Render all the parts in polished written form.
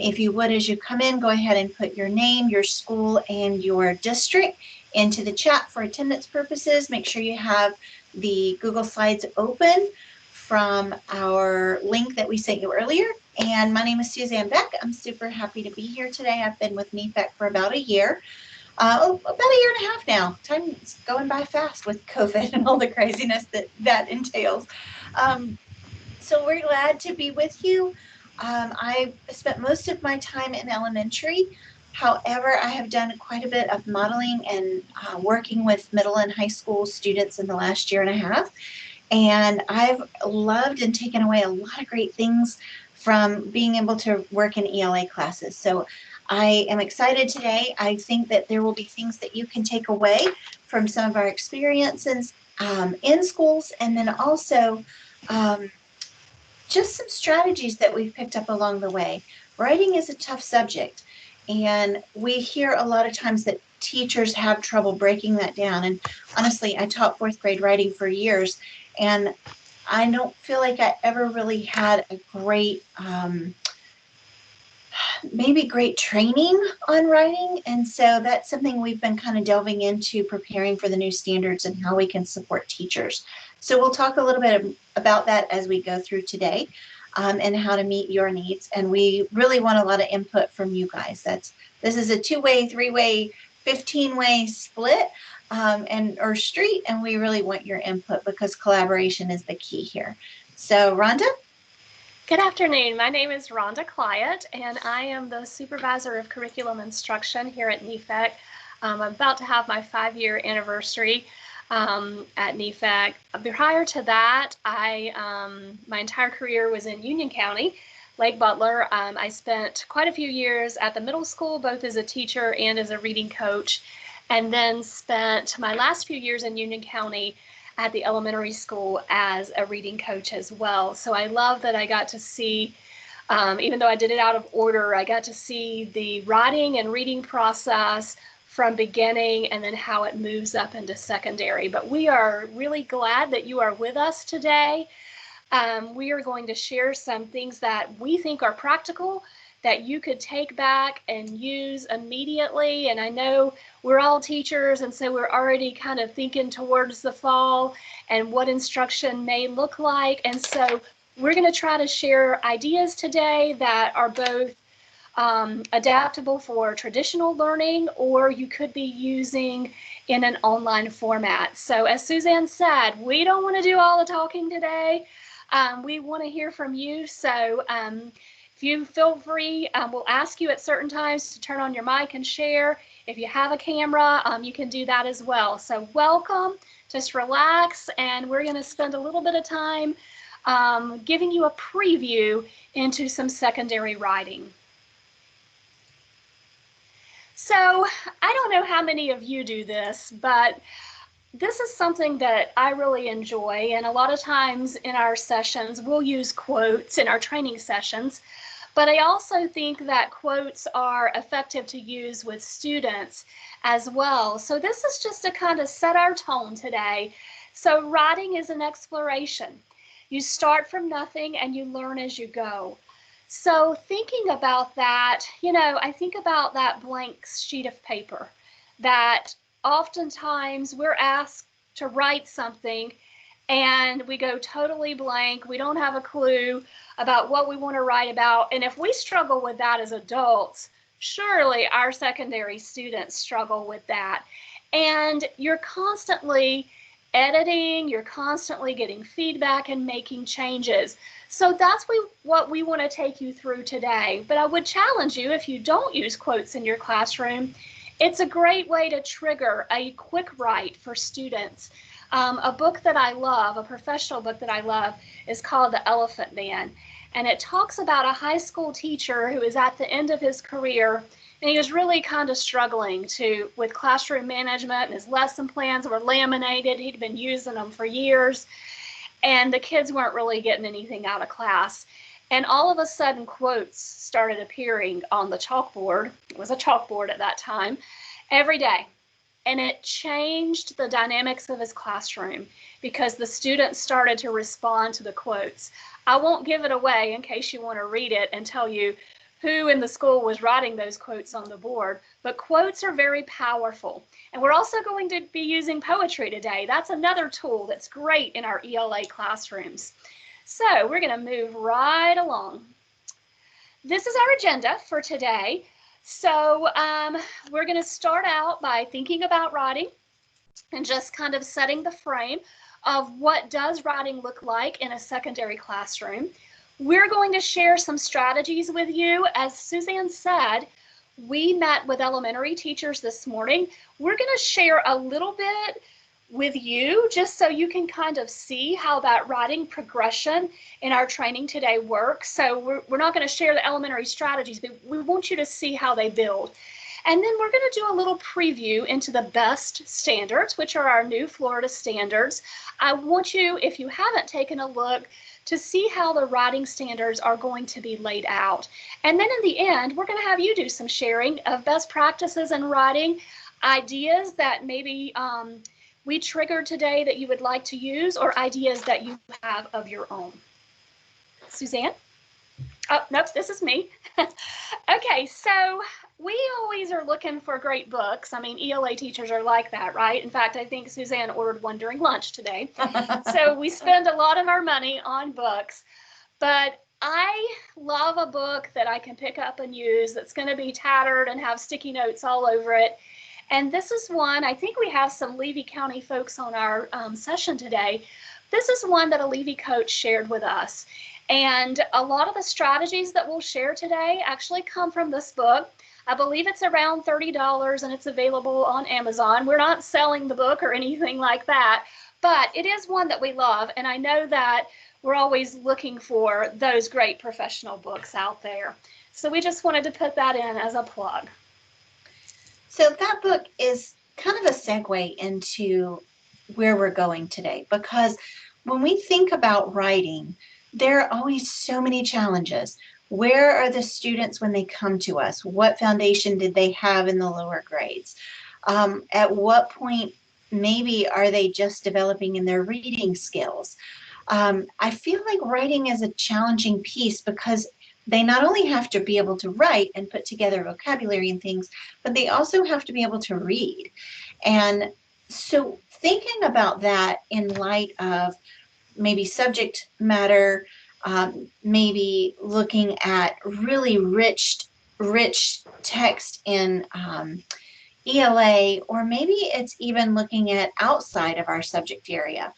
If you would, as you come in, go ahead and put your name, your school, and your district into the chat for attendance purposes. Make sure you have the Google Slides open from our link that we sent you earlier. And my name is Suzanne Beck. I'm super happy to be here today. I've been with NEFAC for about a year. About a year and a half now. Time's going by fast with COVID and all the craziness that entails. So we're glad to be with you. I spent most of my time in elementary. However, I have done quite a bit of modeling and working with middle and high school students in the last year and a half. And I've loved and taken away a lot of great things from being able to work in ELA classes. So I am excited today. I think that there will be things that you can take away from some of our experiences in schools, and then also just some strategies that we've picked up along the way. Writing is a tough subject, and we hear a lot of times that teachers have trouble breaking that down. And honestly, I taught fourth grade writing for years, and I don't feel like I ever really had a great, maybe great training on writing. And so that's something we've been kind of delving into, preparing for the new standards and how we can support teachers. So we'll talk a little bit about that as we go through today, and how to meet your needs. And we really want a lot of input from you guys. This is a 2-way, 3-way, 15-way split or street, and we really want your input because collaboration is the key here. So Rhonda? Good afternoon. My name is Rhonda Clyatt, and I am the Supervisor of Curriculum Instruction here at NEFAC. I'm about to have my 5-year anniversary at NEFAC. Prior to that, my entire career was in Union County, Lake Butler. I spent quite a few years at the middle school, both as a teacher and as a reading coach, and then spent my last few years in Union County at the elementary school as a reading coach as well. So I love that I got to see, even though I did it out of order, I got to see the writing and reading process from beginning and then how it moves up into secondary. But we are really glad that you are with us today. We are going to share some things that we think are practical that you could take back and use immediately. And I know we're all teachers, and so we're already kind of thinking towards the fall and what instruction may look like. And so we're going to try to share ideas today that are both adaptable for traditional learning, or you could be using in an online format. So as Suzanne said, we don't want to do all the talking today. We want to hear from you. So if you feel free, we'll ask you at certain times to turn on your mic and share. If you have a camera, you can do that as well. So welcome, just relax, and we're going to spend a little bit of time giving you a preview into some secondary writing. So I don't know how many of you do this, but this is something that I really enjoy, and a lot of times in our sessions, we'll use quotes in our training sessions, but I also think that quotes are effective to use with students as well. So this is just to kind of set our tone today. So writing is an exploration. You start from nothing and you learn as you go. So thinking about that, I think about that blank sheet of paper that oftentimes we're asked to write something and we go totally blank. We don't have a clue about what we want to write about. And if we struggle with that as adults, surely our secondary students struggle with that. And you're constantly editing, you're constantly getting feedback and making changes. So that's what we want to take you through today. But I would challenge you, if you don't use quotes in your classroom, it's a great way to trigger a quick write for students. A book that I love, a professional book that I love, is called The Elephant Man. And it talks about a high school teacher who is at the end of his career, and he was really kind of struggling with classroom management, and his lesson plans were laminated. He'd been using them for years, and the kids weren't really getting anything out of class. And all of a sudden, quotes started appearing on the chalkboard. It was a chalkboard at that time, every day. And it changed the dynamics of his classroom because the students started to respond to the quotes. I won't give it away in case you want to read it and tell you who in the school was writing those quotes on the board, but quotes are very powerful. And we're also going to be using poetry today. That's another tool that's great in our ELA classrooms. So we're going to move right along. This is our agenda for today. So we're going to start out by thinking about writing and just kind of setting the frame of what does writing look like in a secondary classroom. We're going to share some strategies with you. As Suzanne said, we met with elementary teachers this morning. We're going to share a little bit with you just so you can kind of see how that writing progression in our training today works. So we're not going to share the elementary strategies, but we want you to see how they build. And then we're going to do a little preview into the BEST standards, which are our new Florida standards. I want you, if you haven't taken a look, to see how the writing standards are going to be laid out. And then in the end, we're going to have you do some sharing of best practices in writing, ideas that maybe we triggered today that you would like to use, or ideas that you have of your own. Suzanne? Oh, nope, this is me. Okay, so we always are looking for great books. I mean, ELA teachers are like that, right? In fact, I think Suzanne ordered one during lunch today. So we spend a lot of our money on books, but I love a book that I can pick up and use that's going to be tattered and have sticky notes all over it. And this is one, I think we have some Levy County folks on our session today. This is one that a Levy coach shared with us. And a lot of the strategies that we'll share today actually come from this book. I believe it's around $30 and it's available on Amazon. We're not selling the book or anything like that, but it is one that we love. And I know that we're always looking for those great professional books out there. So we just wanted to put that in as a plug. So that book is kind of a segue into where we're going today, because when we think about writing, there are always so many challenges. Where are the students when they come to us? What foundation did they have in the lower grades? At what point maybe are they just developing in their reading skills? I feel like writing is a challenging piece because they not only have to be able to write and put together vocabulary and things, but they also have to be able to read. And so thinking about that in light of maybe subject matter, maybe looking at really rich text in ELA, or maybe it's even looking at outside of our subject area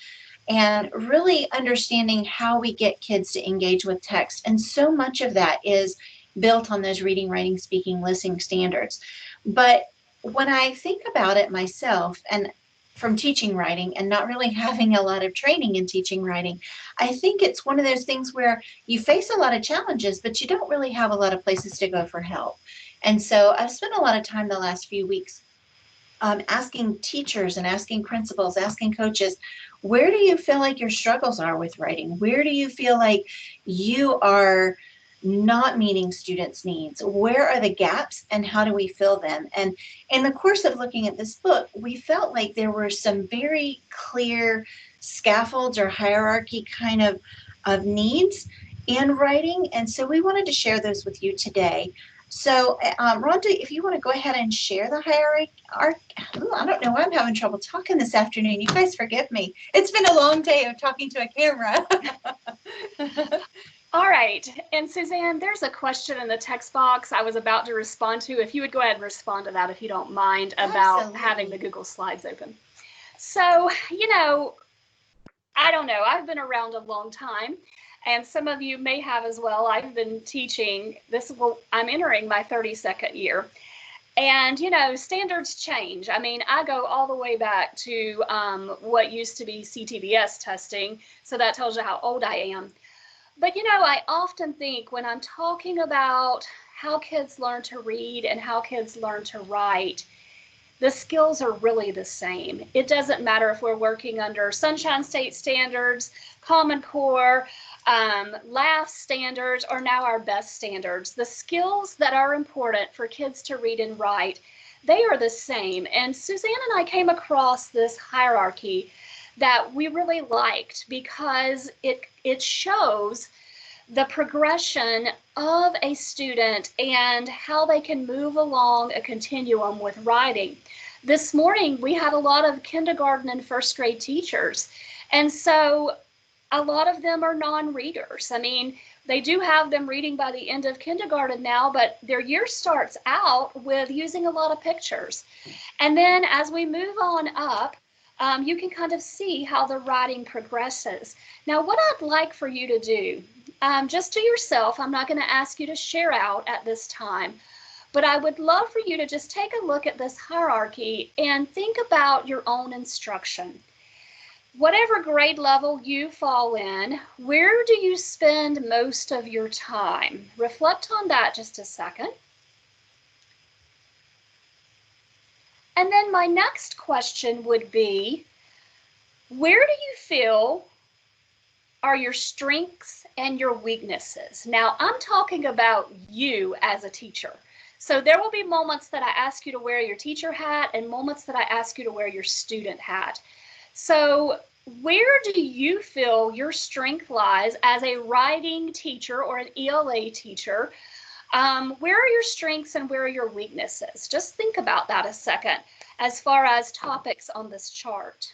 and really understanding how we get kids to engage with text. And so much of that is built on those reading, writing, speaking, listening standards. But when I think about it myself, and from teaching writing and not really having a lot of training in teaching writing, I think it's one of those things where you face a lot of challenges, but you don't really have a lot of places to go for help. And so I've spent a lot of time the last few weeks asking teachers and asking principals, asking coaches, where do you feel like your struggles are with writing? Where do you feel like you are not meeting students' needs? Where are the gaps and how do we fill them? And in the course of looking at this book, we felt like there were some very clear scaffolds or hierarchy kind of needs in writing. And so we wanted to share those with you today. So Rhonda, if you want to go ahead and share the hierarchy. I don't know, I'm having trouble talking this afternoon. You guys forgive me. It's been a long day of talking to a camera. All right, and Suzanne, there's a question in the text box I was about to respond to. If you would go ahead and respond to that, if you don't mind, about Absolutely. having the Google Slides open. So, you know, I don't know, I've been around a long time, and some of you may have as well. I've been teaching, I'm entering my 32nd year. And, you know, standards change. I mean, I go all the way back to what used to be CTBS testing, so that tells you how old I am. But, you know, I often think when I'm talking about how kids learn to read and how kids learn to write, the skills are really the same. It doesn't matter if we're working under Sunshine State standards, Common Core, LAF standards, or now our BEST standards. The skills that are important for kids to read and write, they are the same. And Suzanne and I came across this hierarchy that we really liked because it shows the progression of a student and how they can move along a continuum with writing. This morning, we had a lot of kindergarten and first grade teachers, and so a lot of them are non-readers. I mean, they do have them reading by the end of kindergarten now, but their year starts out with using a lot of pictures. And then as we move on up, you can kind of see how the writing progresses. Now, what I'd like for you to do, just to yourself, I'm not going to ask you to share out at this time, but I would love for you to just take a look at this hierarchy and think about your own instruction. Whatever grade level you fall in, where do you spend most of your time? Reflect on that just a second. And then my next question would be, where do you feel are your strengths and your weaknesses? Now, I'm talking about you as a teacher. So there will be moments that I ask you to wear your teacher hat and moments that I ask you to wear your student hat. So where do you feel your strength lies as a writing teacher or an ELA teacher? Where are your strengths and where are your weaknesses? Just think about that a second as far as topics on this chart.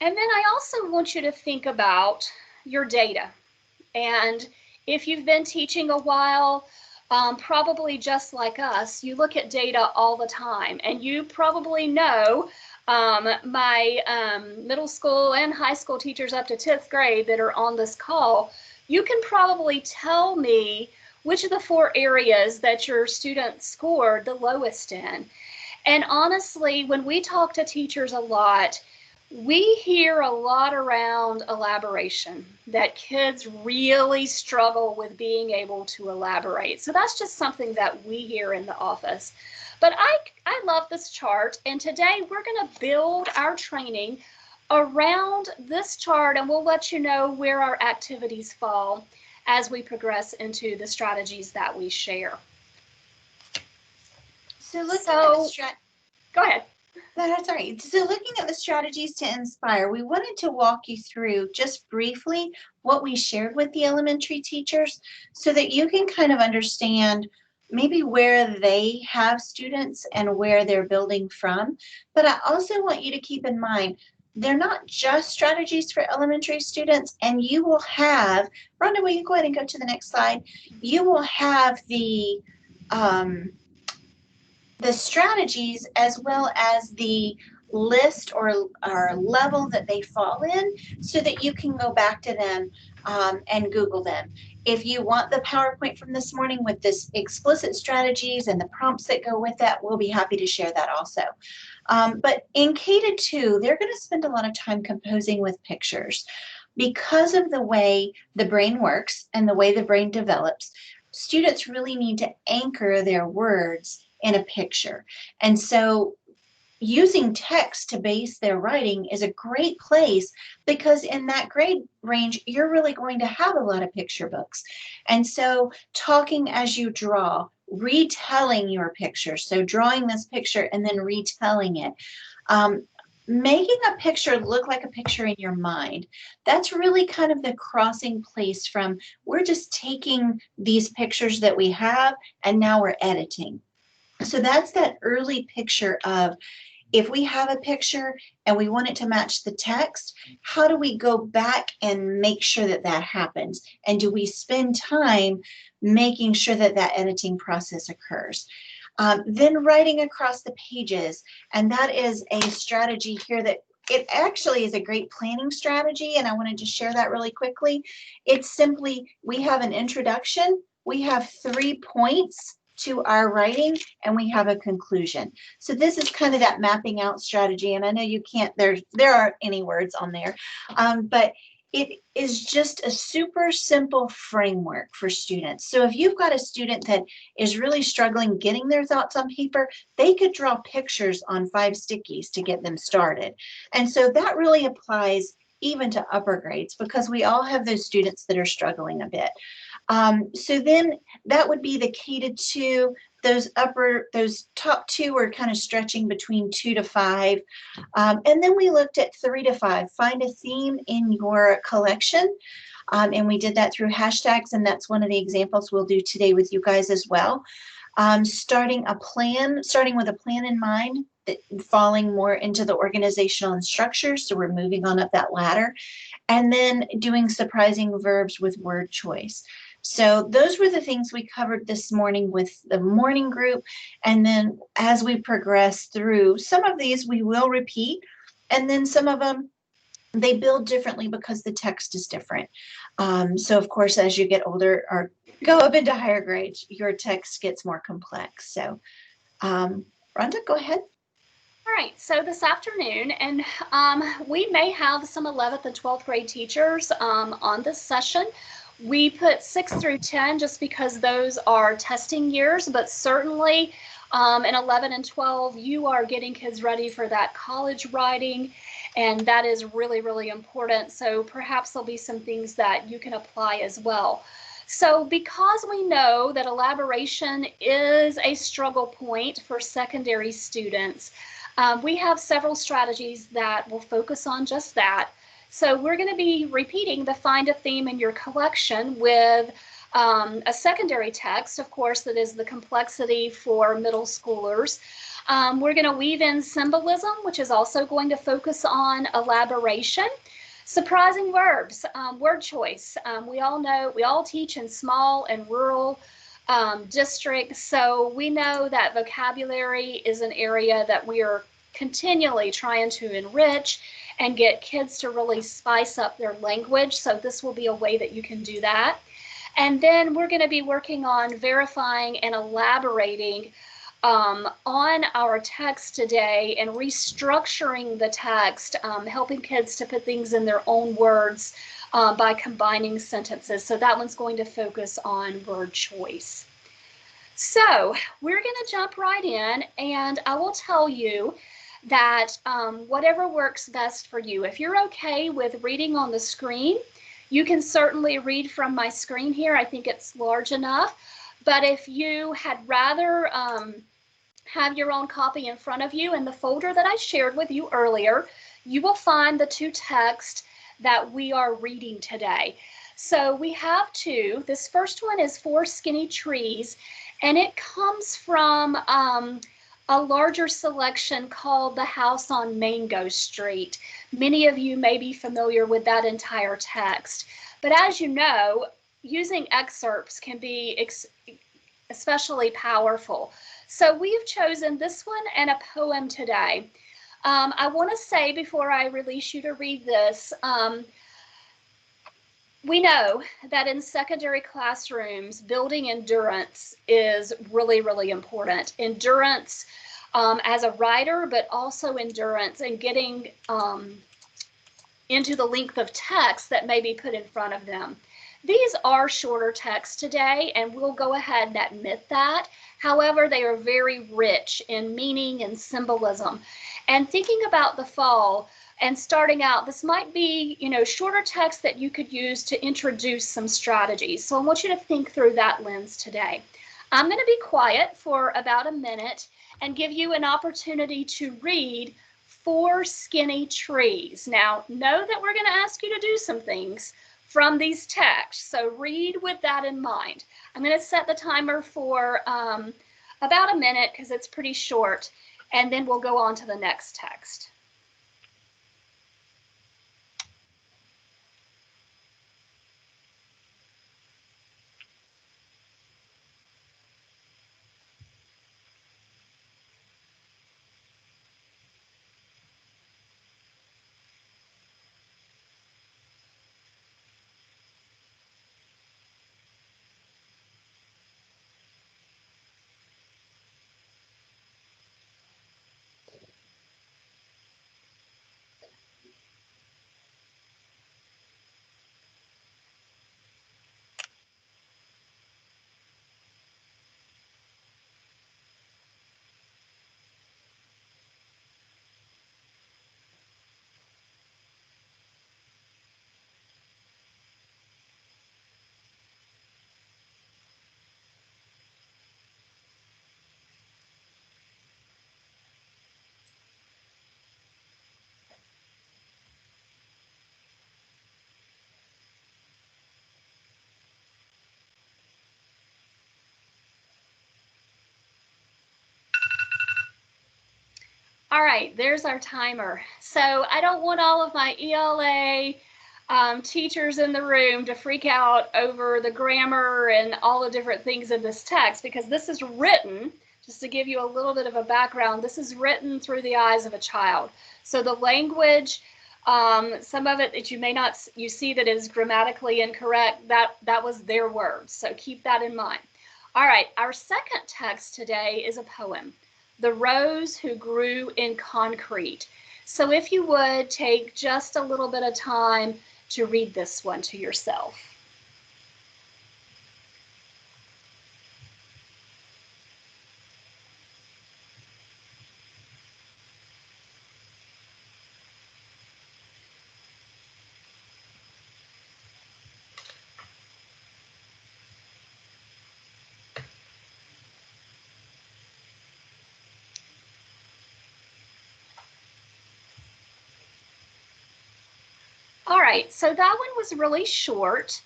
And then I also want you to think about your data. And if you've been teaching a while, probably just like us, you look at data all the time, and you probably know my middle school and high school teachers up to 10th grade that are on this call, you can probably tell me which of the 4 areas that your students scored the lowest in. And honestly, when we talk to teachers a lot, we hear a lot around elaboration, that kids really struggle with being able to elaborate. So that's just something that we hear in the office. But I love this chart, and today we're going to build our training around this chart, and we'll let you know where our activities fall as we progress into the strategies that we share. So go ahead. No, that's all right. So looking at the strategies to inspire, we wanted to walk you through just briefly what we shared with the elementary teachers so that you can kind of understand maybe where they have students and where they're building from. But I also want you to keep in mind, they're not just strategies for elementary students, and you will have, Rhonda, will you go ahead and go to the next slide? You will have the strategies as well as the list or level that they fall in so that you can go back to them and Google them. If you want the PowerPoint from this morning with this explicit strategies and the prompts that go with that, we'll be happy to share that also. But in K-2, they're going to spend a lot of time composing with pictures. Because of the way the brain works and the way the brain develops, students really need to anchor their words in a picture. And so using text to base their writing is a great place because in that grade range, you're really going to have a lot of picture books. And so talking as you draw, retelling your picture. So drawing this picture and then retelling it. Making a picture look like a picture in your mind. That's really kind of the crossing place from we're just taking these pictures that we have and now we're editing. So that's that early picture of if we have a picture and we want it to match the text, how do we go back and make sure that that happens? And do we spend time making sure that that editing process occurs? Then writing across the pages, and that is a strategy here that it actually is a great planning strategy, and I wanted to share that really quickly. It's simply, we have an introduction, we have 3 points to our writing, and we have a conclusion. So this is kind of that mapping out strategy, and I know you can't, there aren't any words on there, but it is just a super simple framework for students. So if you've got a student that is really struggling getting their thoughts on paper, they could draw pictures on 5 stickies to get them started. And so that really applies even to upper grades because we all have those students that are struggling a bit. So then that would be the K to 2. Those top two are kind of stretching between 2 to 5. And then we looked at 3 to 5. Find a theme in your collection. And we did that through hashtags, and that's one of the examples we'll do today with you guys as well. Starting with a plan in mind, falling more into the organizational and structure. So we're moving on up that ladder. And then doing surprising verbs with word choice. So those were the things we covered this morning with the morning group. And then as we progress through, some of these we will repeat, and then some of them they build differently because the text is different. So of course, as you get older or go up into higher grades, your text gets more complex. So Rhonda, go ahead. All right, so this afternoon, and we may have some 11th and 12th grade teachers on this session. We put 6 through 10 just because those are testing years, but certainly in 11 and 12, you are getting kids ready for that college writing, and that is really, really important. So perhaps there'll be some things that you can apply as well. So because we know that elaboration is a struggle point for secondary students, we have several strategies that will focus on just that. So we're going to be repeating the find a theme in your collection with a secondary text, of course, that is the complexity for middle schoolers. We're going to weave in symbolism, which is also going to focus on elaboration. Surprising verbs, word choice. We all teach in small and rural districts, so we know that vocabulary is an area that we are continually trying to enrich and get kids to really spice up their language. So this will be a way that you can do that. And then we're going to be working on verifying and elaborating on our text today and restructuring the text, helping kids to put things in their own words by combining sentences. So that one's going to focus on word choice. So we're going to jump right in, and I will tell you that whatever works best for you. If you're okay with reading on the screen, you can certainly read from my screen here. I think it's large enough. But if you had rather have your own copy in front of you, in the folder that I shared with you earlier, you will find the two texts that we are reading today. So we have two. This first one is 4 Skinny Trees, and it comes from a larger selection called The House on Mango Street. Many of you may be familiar with that entire text. But as you know, using excerpts can be especially powerful. So we've chosen this one and a poem today. I want to say before I release you to read this, we know that in secondary classrooms, building endurance is really, really important. Endurance as a writer, but also endurance in getting into the length of text that may be put in front of them. These are shorter texts today, and we'll go ahead and admit that. However, they are very rich in meaning and symbolism. And thinking about the fall and starting out, this might be, shorter text that you could use to introduce some strategies. So I want you to think through that lens today. I'm going to be quiet for about a minute and give you an opportunity to read 4 Skinny Trees. Now, know that we're going to ask you to do some things from these texts, so read with that in mind. I'm going to set the timer for about a minute because it's pretty short, and then we'll go on to the next text. All right, there's our timer. So I don't want all of my ELA teachers in the room to freak out over the grammar and all the different things in this text, because this is written, just to give you a little bit of a background, this is written through the eyes of a child. So the language, some of it that you may not, you see that is grammatically incorrect, that was their words. So keep that in mind. All right, our second text today is a poem, The Rose Who Grew in Concrete. So if you would take just a little bit of time to read this one to yourself. All right, so that one was really short.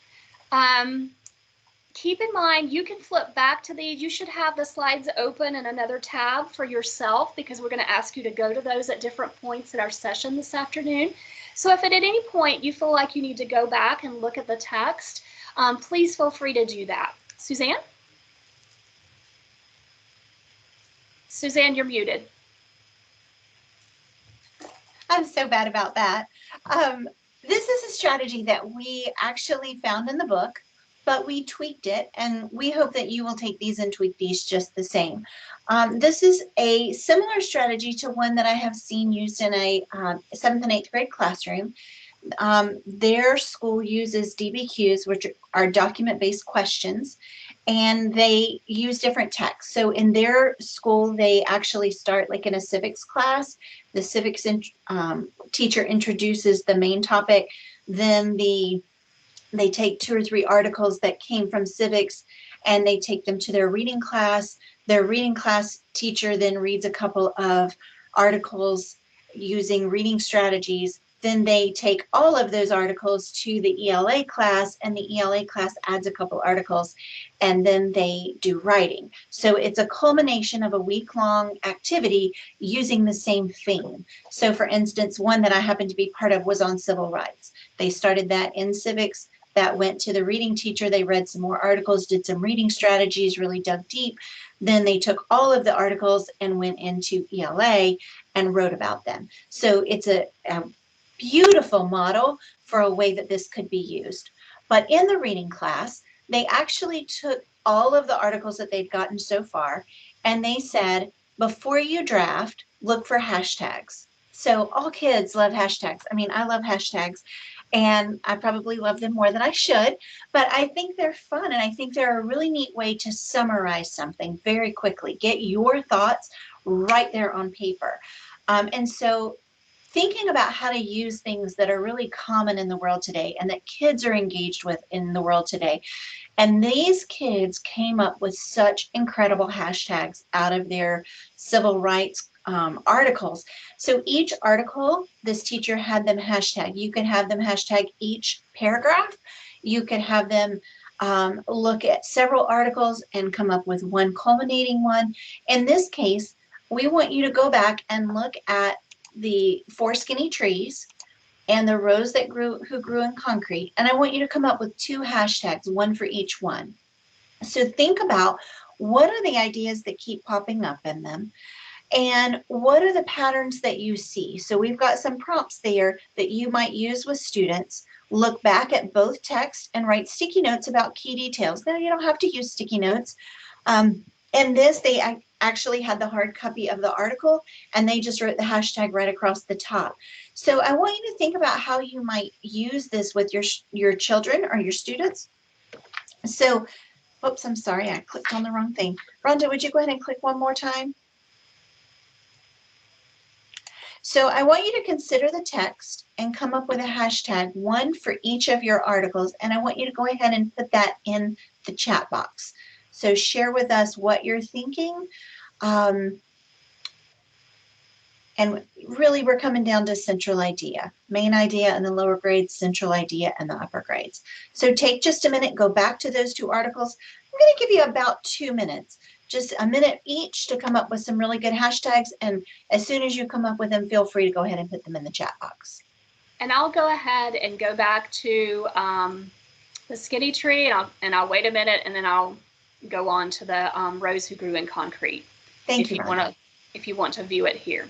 Keep in mind, you can flip back to these. You should have the slides open in another tab for yourself, because we're going to ask you to go to those at different points in our session this afternoon. So if at any point you feel like you need to go back and look at the text, please feel free to do that. Suzanne? Suzanne, you're muted. I'm so bad about that. This is a strategy that we actually found in the book, but we tweaked it, and we hope that you will take these and tweak these just the same. This is a similar strategy to one that I have seen used in a 7th and 8th grade classroom. Their school uses Dbqs, which are document-based questions, and they use different texts. So in their school, they actually start like in a civics class. The civics teacher introduces the main topic, then they take 2 or 3 articles that came from civics and they take them to their reading class. Their reading class teacher then reads a couple of articles using reading strategies. Then they take all of those articles to the ELA class, and the ELA class adds a couple articles, and then they do writing. So it's a culmination of a week-long activity using the same theme. So for instance, one that I happened to be part of was on civil rights. They started that in civics. That went to the reading teacher. They read some more articles, did some reading strategies, really dug deep. Then they took all of the articles and went into ELA and wrote about them. So it's a beautiful model for a way that this could be used. But in the reading class, they actually took all of the articles that they'd gotten so far, and they said, before you draft, look for hashtags. So all kids love hashtags. I mean, I love hashtags, and I probably love them more than I should, but I think they're fun, and I think they're a really neat way to summarize something very quickly. Get your thoughts right there on paper. And so thinking about how to use things that are really common in the world today and that kids are engaged with in the world today. And these kids came up with such incredible hashtags out of their civil rights articles. So each article, this teacher had them hashtag. You could have them hashtag each paragraph. You could have them look at several articles and come up with one culminating one. In this case, we want you to go back and look at the 4 skinny trees and the rose that who grew in concrete, and I want you to come up with 2 hashtags, one for each one. So think about, what are the ideas that keep popping up in them, and what are the patterns that you see? So we've got some prompts there that you might use with students. Look back at both texts and write sticky notes about key details. Now, you don't have to use sticky notes. In this, they actually had the hard copy of the article, and they just wrote the hashtag right across the top. So I want you to think about how you might use this with your children or your students. So, oops, I'm sorry, I clicked on the wrong thing. Rhonda, would you go ahead and click one more time? So I want you to consider the text and come up with a hashtag, one for each of your articles, and I want you to go ahead and put that in the chat box. So share with us what you're thinking. And really, we're coming down to central idea, main idea in the lower grades, central idea in the upper grades. So take just a minute, go back to those 2 articles. I'm going to give you about 2 minutes just a minute each to come up with some really good hashtags. And as soon as you come up with them, feel free to go ahead and put them in the chat box. And I'll go ahead and go back to the skinny tree, and I'll wait a minute, and then I'll go on to the rose who grew in concrete. Thank you, Rhonda. If you want to view it here.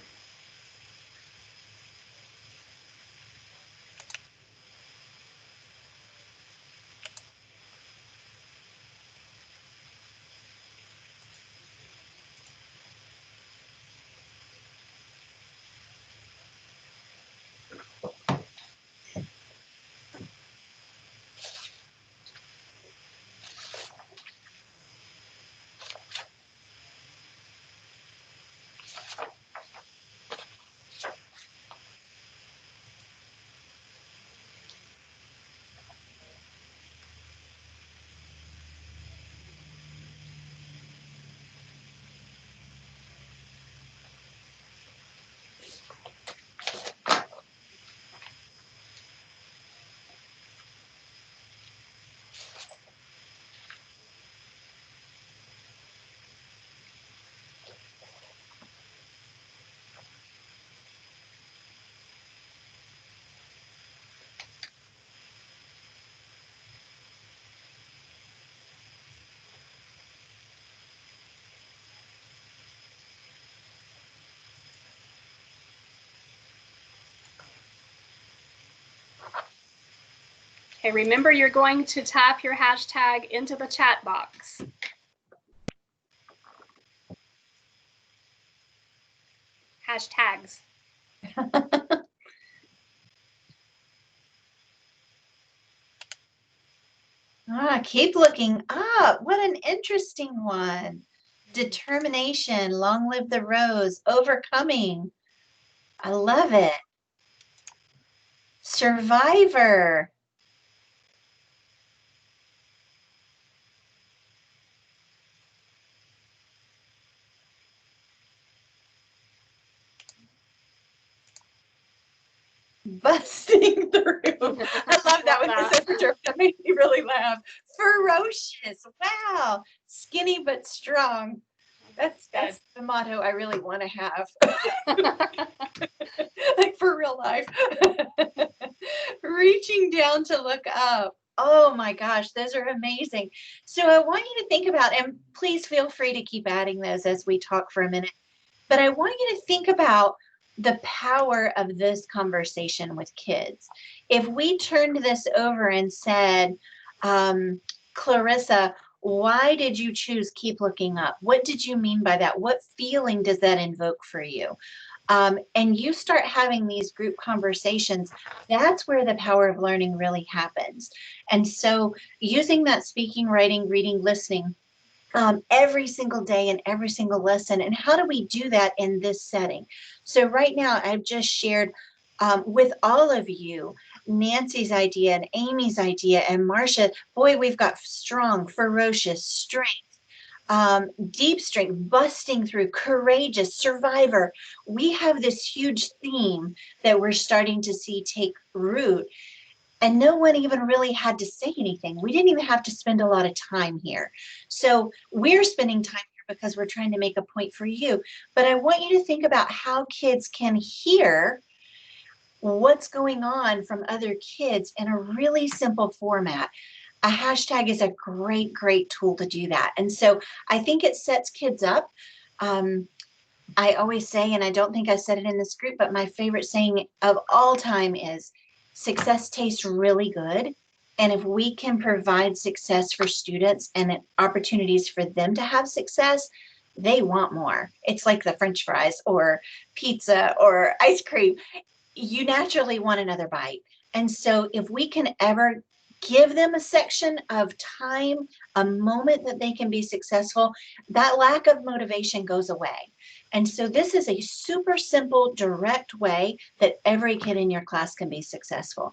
Okay, remember you're going to type your hashtag into the chat box. Hashtags. Keep looking up. What an interesting one. Determination, long live the rose, overcoming. I love it. Survivor. Busting through. I love that one. That made me really laugh. Ferocious. Wow. Skinny but strong. That's the motto I really want to have. Like for real life. Reaching down to look up. Oh my gosh, those are amazing. So I want you to think about, and please feel free to keep adding those as we talk for a minute, but I want you to think about the power of this conversation with kids. If we turned this over and said, Clarissa, why did you choose keep looking up? What did you mean by that? What feeling does that invoke for you? And you start having these group conversations, that's where the power of learning really happens. And so using that speaking, writing, reading, listening, every single day and every single lesson. And how do we do that in this setting? So right now, I've just shared with all of you Nancy's idea and Amy's idea and Marcia. Boy, we've got strong, ferocious, strength, deep strength, busting through, courageous, survivor. We have this huge theme that we're starting to see take root. And no one even really had to say anything. We didn't even have to spend a lot of time here. So we're spending time here because we're trying to make a point for you. But I want you to think about how kids can hear what's going on from other kids in a really simple format. A hashtag is a great, great tool to do that. And so I think it sets kids up. I always say, and I don't think I said it in this group, but my favorite saying of all time is, success tastes really good. And if we can provide success for students and opportunities for them to have success, they want more. It's like the French fries or pizza or ice cream. You naturally want another bite. And so if we can ever give them a section of time, a moment that they can be successful, that lack of motivation goes away. And so this is a super simple, direct way that every kid in your class can be successful.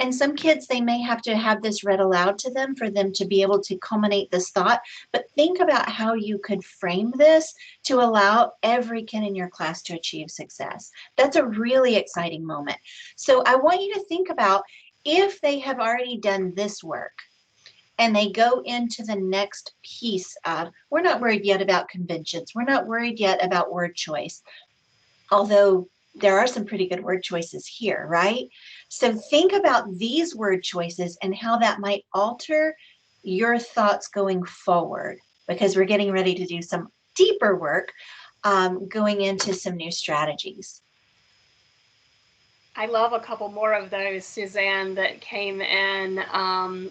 And some kids, they may have to have this read aloud to them for them to be able to culminate this thought. But think about how you could frame this to allow every kid in your class to achieve success. That's a really exciting moment. So I want you to think about, if they have already done this work, and they go into the next piece of, we're not worried yet about conventions. We're not worried yet about word choice, although there are some pretty good word choices here, right? So think about these word choices and how that might alter your thoughts going forward, because we're getting ready to do some deeper work going into some new strategies. I love a couple more of those, Suzanne, that came in.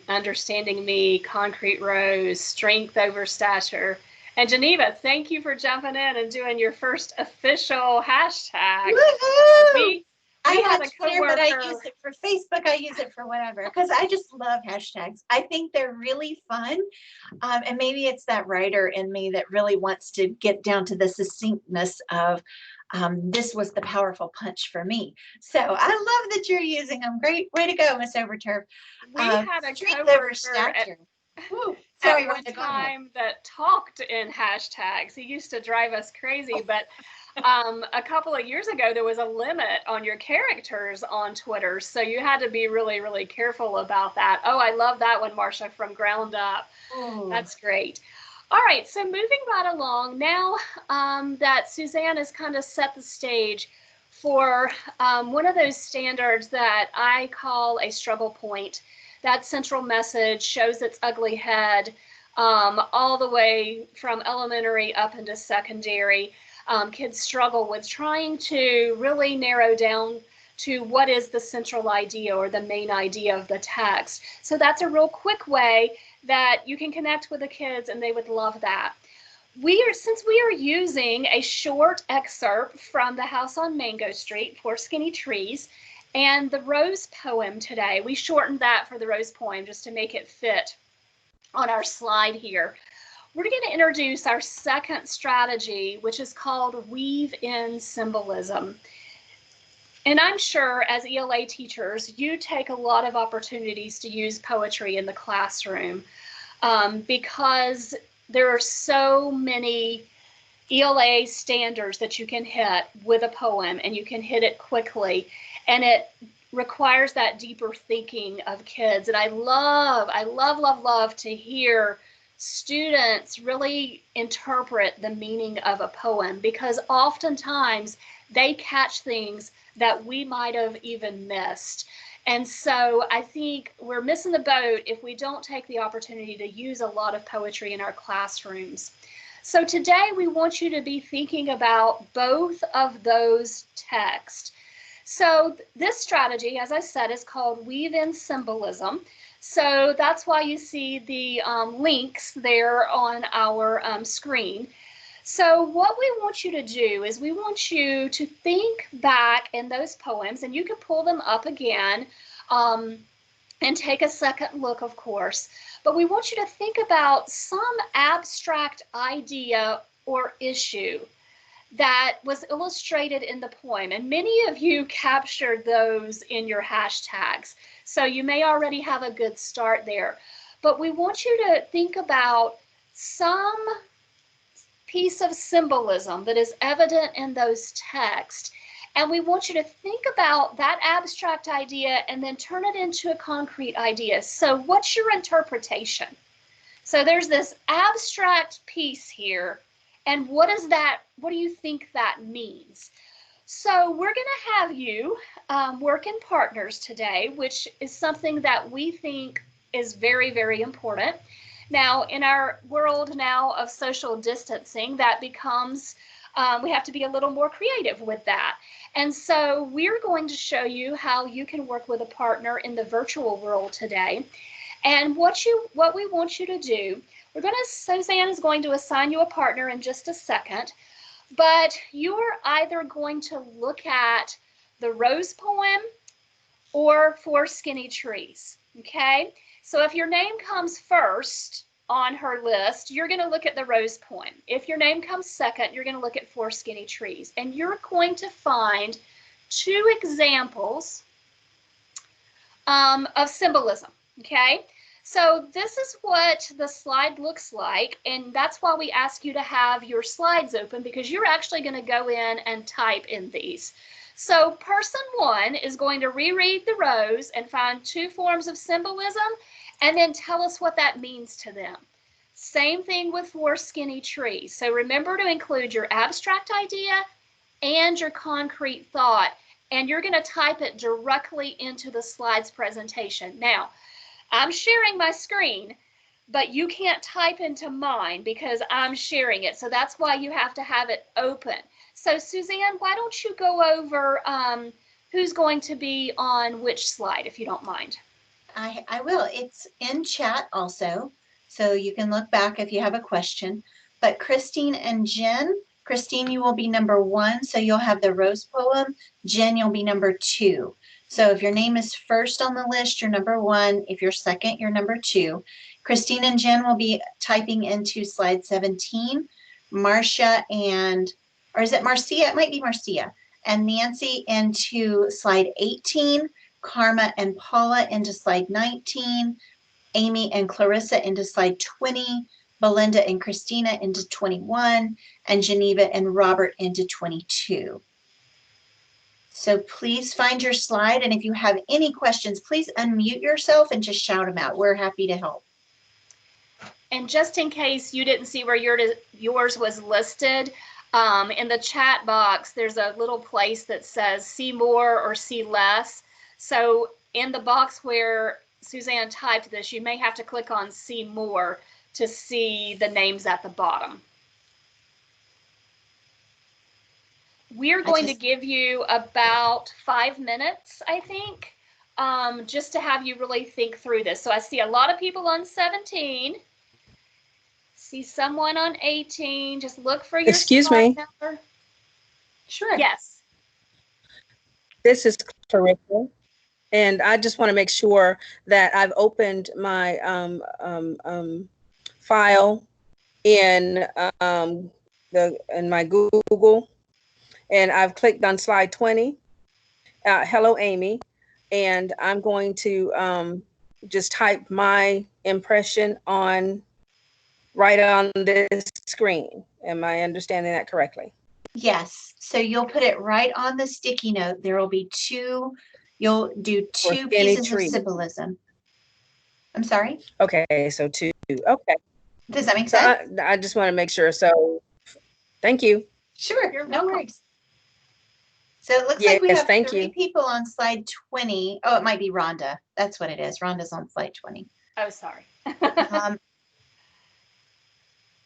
Understanding me, concrete rows, strength over stature. And Geneva, thank you for jumping in and doing your first official hashtag. Woohoo! I had a Twitter, but I use it for Facebook. I use it for whatever, because I just love hashtags. I think they're really fun. And maybe it's that writer in me that really wants to get down to the succinctness of this was the powerful punch for me. So I love that you're using them. Great way to go, Miss Overturf. We had a coworker at one time that talked in hashtags. He used to drive us crazy, but a couple of years ago, there was a limit on your characters on Twitter, so you had to be really, really careful about that. Oh, I love that one, Marcia, from Ground Up. Ooh. That's great. All right, so moving right along, now that Suzanne has kind of set the stage for one of those standards that I call a struggle point. That central message shows its ugly head all the way from elementary up into secondary. Kids struggle with trying to really narrow down to what is the central idea or the main idea of the text. So that's a real quick way that you can connect with the kids, and they would love that. Since we are using a short excerpt from The House on Mango Street, Four Skinny Trees, and the Rose poem today, we shortened that for the Rose poem just to make it fit on our slide here. We're going to introduce our second strategy, which is called Weave in Symbolism. And I'm sure as ELA teachers, you take a lot of opportunities to use poetry in the classroom because there are so many ELA standards that you can hit with a poem, and you can hit it quickly. And it requires that deeper thinking of kids. And I love to hear students really interpret the meaning of a poem, because oftentimes they catch things that we might have even missed. And so I think we're missing the boat if we don't take the opportunity to use a lot of poetry in our classrooms. So today we want you to be thinking about both of those texts. So this strategy, as I said, is called Weave in Symbolism. So that's why you see the links there on our screen. So what we want you to do is we want you to think back in those poems, and you can pull them up again and take a second look, of course. But we want you to think about some abstract idea or issue that was illustrated in the poem. And many of you captured those in your hashtags. So you may already have a good start there. But we want you to think about some piece of symbolism that is evident in those texts. And we want you to think about that abstract idea and then turn it into a concrete idea. So what's your interpretation? So there's this abstract piece here. And what do you think that means? So we're going to have you work in partners today, which is something that we think is very, very important. Now, in our world now of social distancing, that becomes, we have to be a little more creative with that. And so we're going to show you how you can work with a partner in the virtual world today. And what we want you to do, Suzanne is going to assign you a partner in just a second, but you're either going to look at the Rose poem or Four Skinny Trees, okay? So if your name comes first on her list, you're going to look at the Rose poem. If your name comes second, you're going to look at Four Skinny Trees. And you're going to find two examples of symbolism, okay? So this is what the slide looks like, and that's why we ask you to have your slides open, because you're actually going to go in and type in these. So person one is going to reread the rows and find two forms of symbolism, and then tell us what that means to them. Same thing with 4 skinny trees. So remember to include your abstract idea and your concrete thought, and you're going to type it directly into the slides presentation. Now, I'm sharing my screen, but you can't type into mine because I'm sharing it. So that's why you have to have it open. So Suzanne, why don't you go over who's going to be on which slide, if you don't mind? I will. It's in chat also, so you can look back if you have a question. But Christine and Jen, Christine, you will be number 1, so you'll have the rose poem. Jen, you'll be number 2. So if your name is first on the list, you're number 1. If you're second, you're number 2. Christine and Jen will be typing into slide 17. Marcia and, or is it Marcia? It might be Marcia. And Nancy into slide 18. Karma and Paula into slide 19, Amy and Clarissa into slide 20, Belinda and Christina into 21, and Geneva and Robert into 22. So please find your slide, and if you have any questions, please unmute yourself and just shout them out. We're happy to help. And just in case you didn't see where yours was listed, in the chat box, there's a little place that says see more or see less. So in the box where Suzanne typed this, you may have to click on see more to see the names at the bottom. We're going to give you about 5 minutes, I think, just to have you really think through this. So I see a lot of people on 17. See someone on 18. Just look for your Excuse me. number. Sure. Yes. This is Clarissa, and I just want to make sure that I've opened my file in my Google, and I've clicked on slide 20. Hello, Amy, and I'm going to just type my impression right on this screen. Am I understanding that correctly? Yes. So you'll put it right on the sticky note. There will be 2. You'll do 2 pieces of symbolism. I'm sorry? Okay, so 2. Okay. Does that make sense? So I just want to make sure. So thank you. Sure. No worries. So it looks like we have 3 people on slide 20. Oh, it might be Rhonda. That's what it is. Rhonda's on slide 20. Oh, sorry.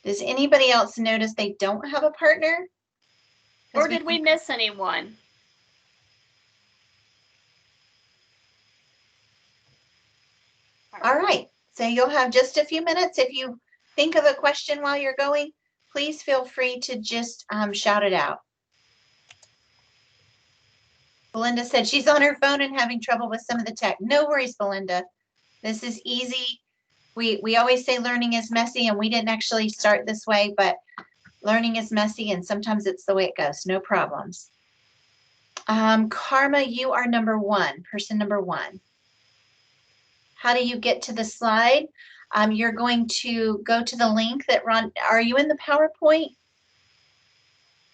Does anybody else notice they don't have a partner? Or did we miss anyone? All right. So you'll have just a few minutes. If you think of a question while you're going, please feel free to just shout it out. Belinda said she's on her phone and having trouble with some of the tech. No worries, Belinda. This is easy. We always say learning is messy, and we didn't actually start this way, but learning is messy, and sometimes it's the way it goes. No problems. Karma, you are number 1, person number 1. How do you get to the slide? You're going to go to the link that are you in the PowerPoint?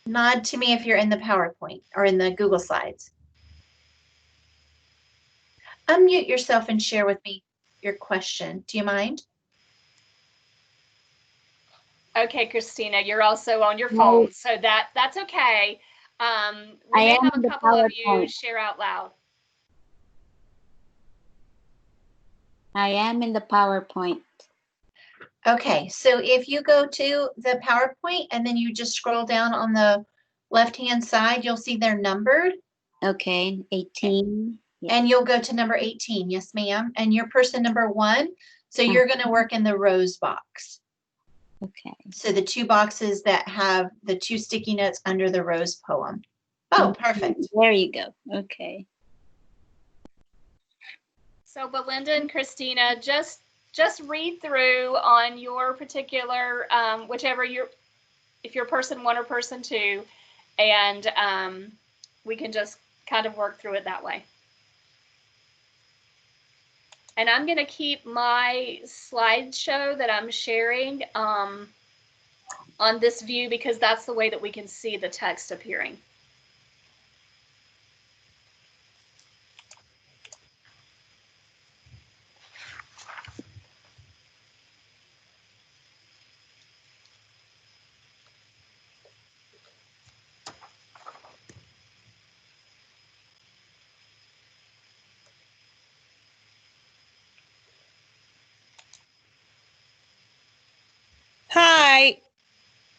Nod to me if you're in the PowerPoint or in the Google Slides. Unmute yourself and share with me your question. Do you mind? Okay, Christina, you're also on your phone, so that's okay. We may have a couple of you share out loud. I am in the PowerPoint. Okay, so if you go to the PowerPoint and then you just scroll down on the left-hand side, you'll see they're numbered. Okay, 18. Yeah. And you'll go to number 18. Yes, ma'am. And you're person number 1. So you're going to work in the rose box. Okay. So the 2 boxes that have the 2 sticky notes under the rose poem. Oh, perfect. There you go. Okay. So Belinda and Christina, just read through on your particular, if you're person 1 or person 2, and we can just kind of work through it that way. And I'm going to keep my slideshow that I'm sharing on this view because that's the way that we can see the text appearing.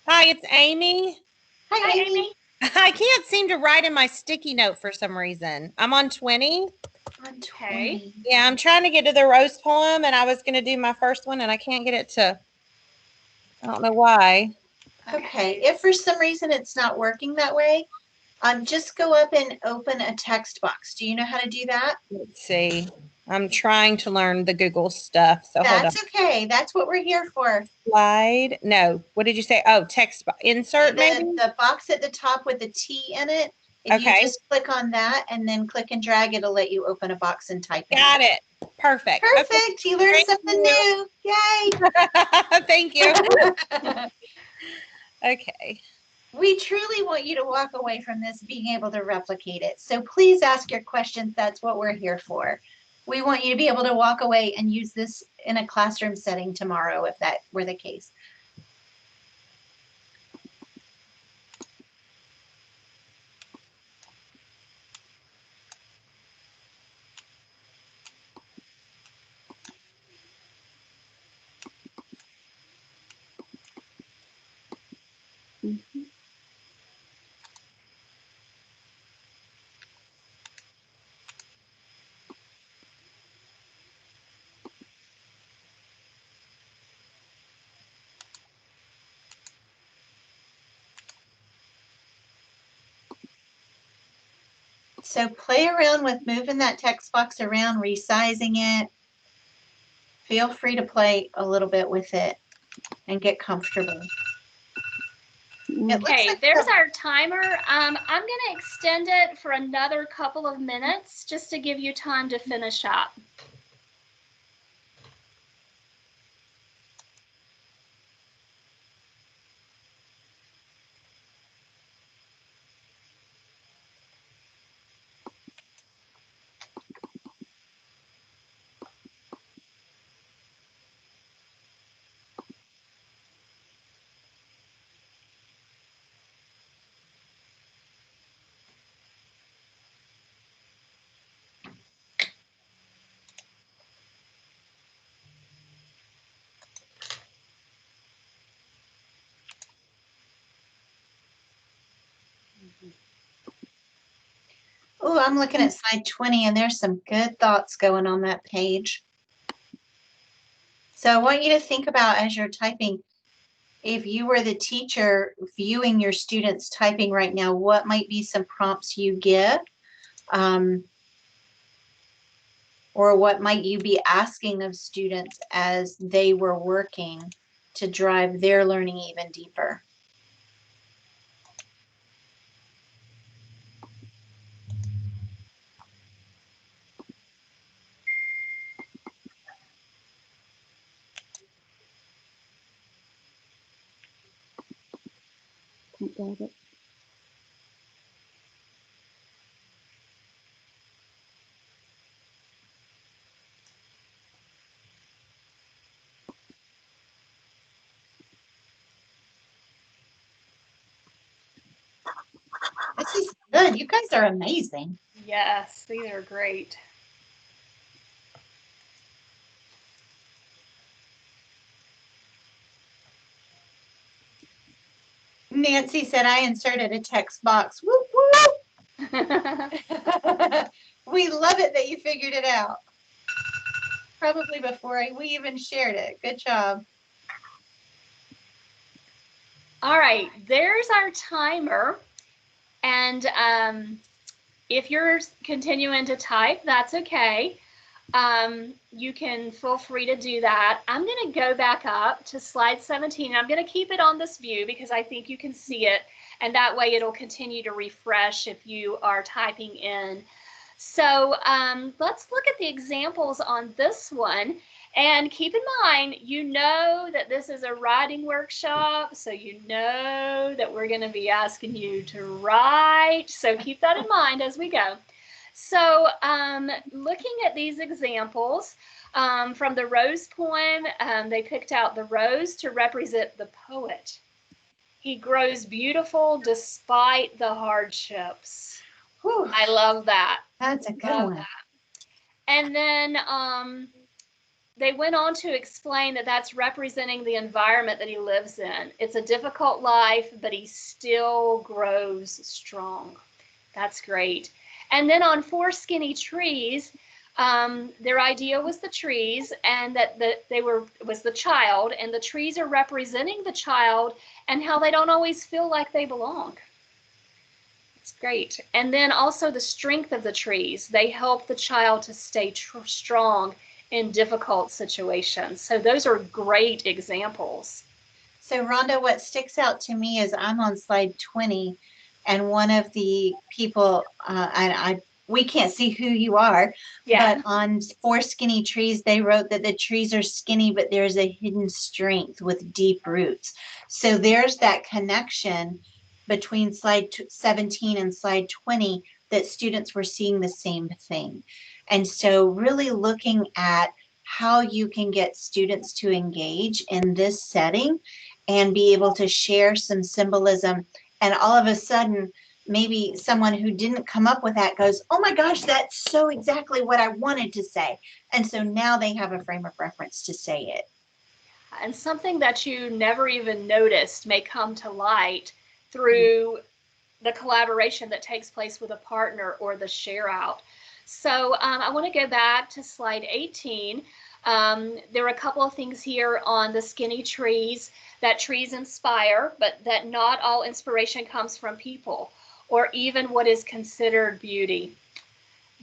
Hi, it's Amy. Hi, Hi, Amy. Amy. I can't seem to write in my sticky note for some reason. I'm on 20. On Okay. 20. Yeah, I'm trying to get to the rose poem, and I was going to do my first one, and I can't get it to, I don't know why. Okay, if for some reason it's not working that way, just go up and open a text box. Do you know how to do that? Let's see. I'm trying to learn the Google stuff, so hold on. That's okay. That's what we're here for. Slide. No, what did you say? Oh, text insert maybe? The box at the top with the T in it. If you Okay. just click on that and then click and drag, it'll let you open a box and type in. Got it. Perfect. Perfect. You learned Thank something you. new. Yay. Okay. Thank you. Okay. We truly want you to walk away from this being able to replicate it. So please ask your questions. That's what we're here for. We want you to be able to walk away and use this in a classroom setting tomorrow, if that were the case. Mhm. So play around with moving that text box around, resizing it. Feel free to play a little bit with it and get comfortable. It looks Okay, like there's our timer. I'm going to extend it for another couple of minutes just to give you time to finish up. Oh, I'm looking at slide 20 and there's some good thoughts going on that page. So I want you to think about as you're typing, if you were the teacher viewing your students typing right now, what might be some prompts you give? Or what might you be asking of students as they were working to drive their learning even deeper? I got it. This is good. You guys are amazing. Yes, these are great. Nancy said I inserted a text box. Whoop, whoop. We love it that you figured it out. Probably before we even shared it. Good job. All right, there's our timer. And if you're continuing to type, that's okay. You can feel free to do that. I'm going to go back up to slide 17. I'm going to keep it on this view because I think you can see it, and that way it'll continue to refresh if you are typing in. So let's look at the examples on this one. And keep in mind, you know that this is a writing workshop, so you know that we're going to be asking you to write. So keep that in mind as we go. So looking at these examples from the rose poem, they picked out the rose to represent the poet. He grows beautiful despite the hardships. Whew, I love that. that's a good Love one. that. And then they went on to explain that that's representing the environment that he lives in. It's a difficult life, but he still grows strong. That's great. And then on Four Skinny Trees, their idea was the trees, and that was the child, and the trees are representing the child and how they don't always feel like they belong. It's great. And then also the strength of the trees. They help the child to stay strong in difficult situations. So those are great examples. So Rhonda, what sticks out to me is I'm on slide 20, and one of the people, we can't see who you are, Yeah. but on Four Skinny Trees, they wrote that the trees are skinny, but there's a hidden strength with deep roots. So there's that connection between slide 17 and slide 20 that students were seeing the same thing. And so really looking at how you can get students to engage in this setting and be able to share some symbolism, and all of a sudden maybe someone who didn't come up with that goes, oh my gosh, that's so exactly what I wanted to say. And so now they have a frame of reference to say it. And something that you never even noticed may come to light through the collaboration that takes place with a partner or the share out. So I want to go back to slide 18. There are a couple of things here on the skinny trees, that trees inspire, but that not all inspiration comes from people or even what is considered beauty.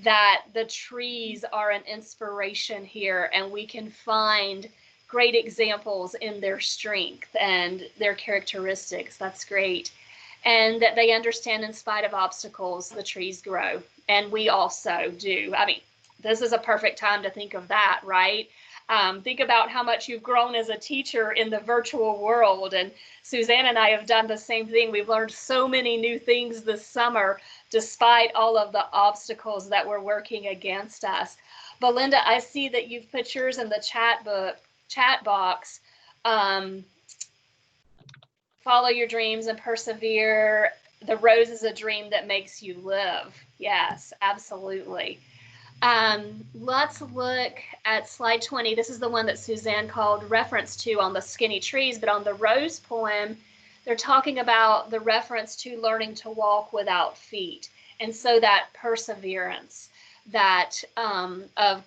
That the trees are an inspiration here, and we can find great examples in their strength and their characteristics. That's great. And that they understand in spite of obstacles, the trees grow. And we also do. I mean, this is a perfect time to think of that, right? Think about how much you've grown as a teacher in the virtual world. And Suzanne and I have done the same thing. We've learned so many new things this summer, despite all of the obstacles that were working against us. Belinda, I see that you've put yours in the chat box. Follow your dreams and persevere. The rose is a dream that makes you live. Yes, absolutely. Let's look at slide 20. This is the one that Suzanne called reference to on the skinny trees, but on the rose poem, they're talking about the reference to learning to walk without feet. And so that perseverance, that of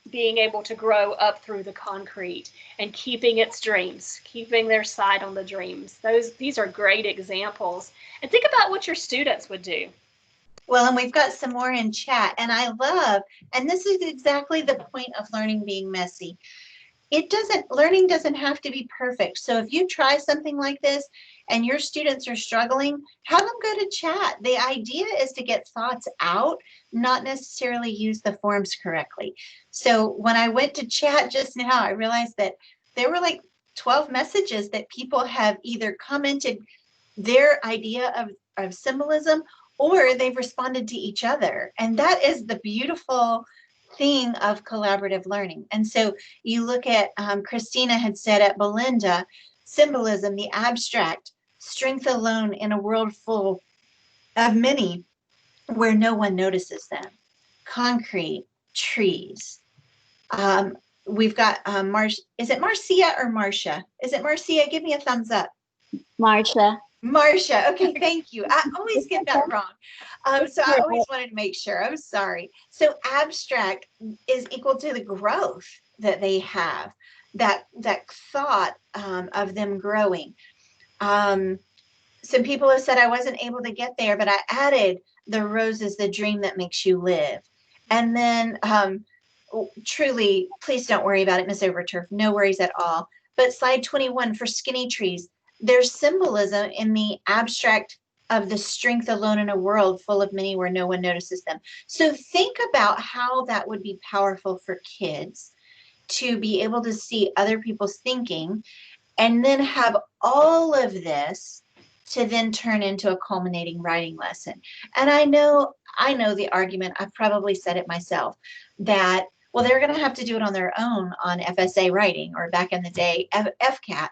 being able to grow up through the concrete and keeping its dreams, keeping their sight on the dreams. These are great examples. And think about what your students would do. Well, and we've got some more in chat, and I love, and this is exactly the point of learning being messy. Learning doesn't have to be perfect. So if you try something like this and your students are struggling, have them go to chat. The idea is to get thoughts out, not necessarily use the forms correctly. So when I went to chat just now, I realized that there were like 12 messages that people have either commented their idea of symbolism, or they've responded to each other. And that is the beautiful thing of collaborative learning. And so you look at, Christina had said at Belinda, symbolism, the abstract, strength alone in a world full of many where no one notices them. Concrete, trees. We've got, is it Marcia or Marcia? Is it Marcia? Give me a thumbs up. Marcia. Marcia, okay, thank you. I always get that wrong. So I always wanted to make sure. I'm sorry. So abstract is equal to the growth that they have, that thought of them growing. Some people have said I wasn't able to get there, but I added the rose is the dream that makes you live. And then truly, please don't worry about it, Miss Overturf. No worries at all. But slide 21 for skinny trees. There's symbolism in the abstract of the strength alone in a world full of many where no one notices them. So think about how that would be powerful for kids to be able to see other people's thinking and then have all of this to then turn into a culminating writing lesson. And I know the argument, I've probably said it myself, that, well, they're going to have to do it on their own on FSA writing, or back in the day, FCAT.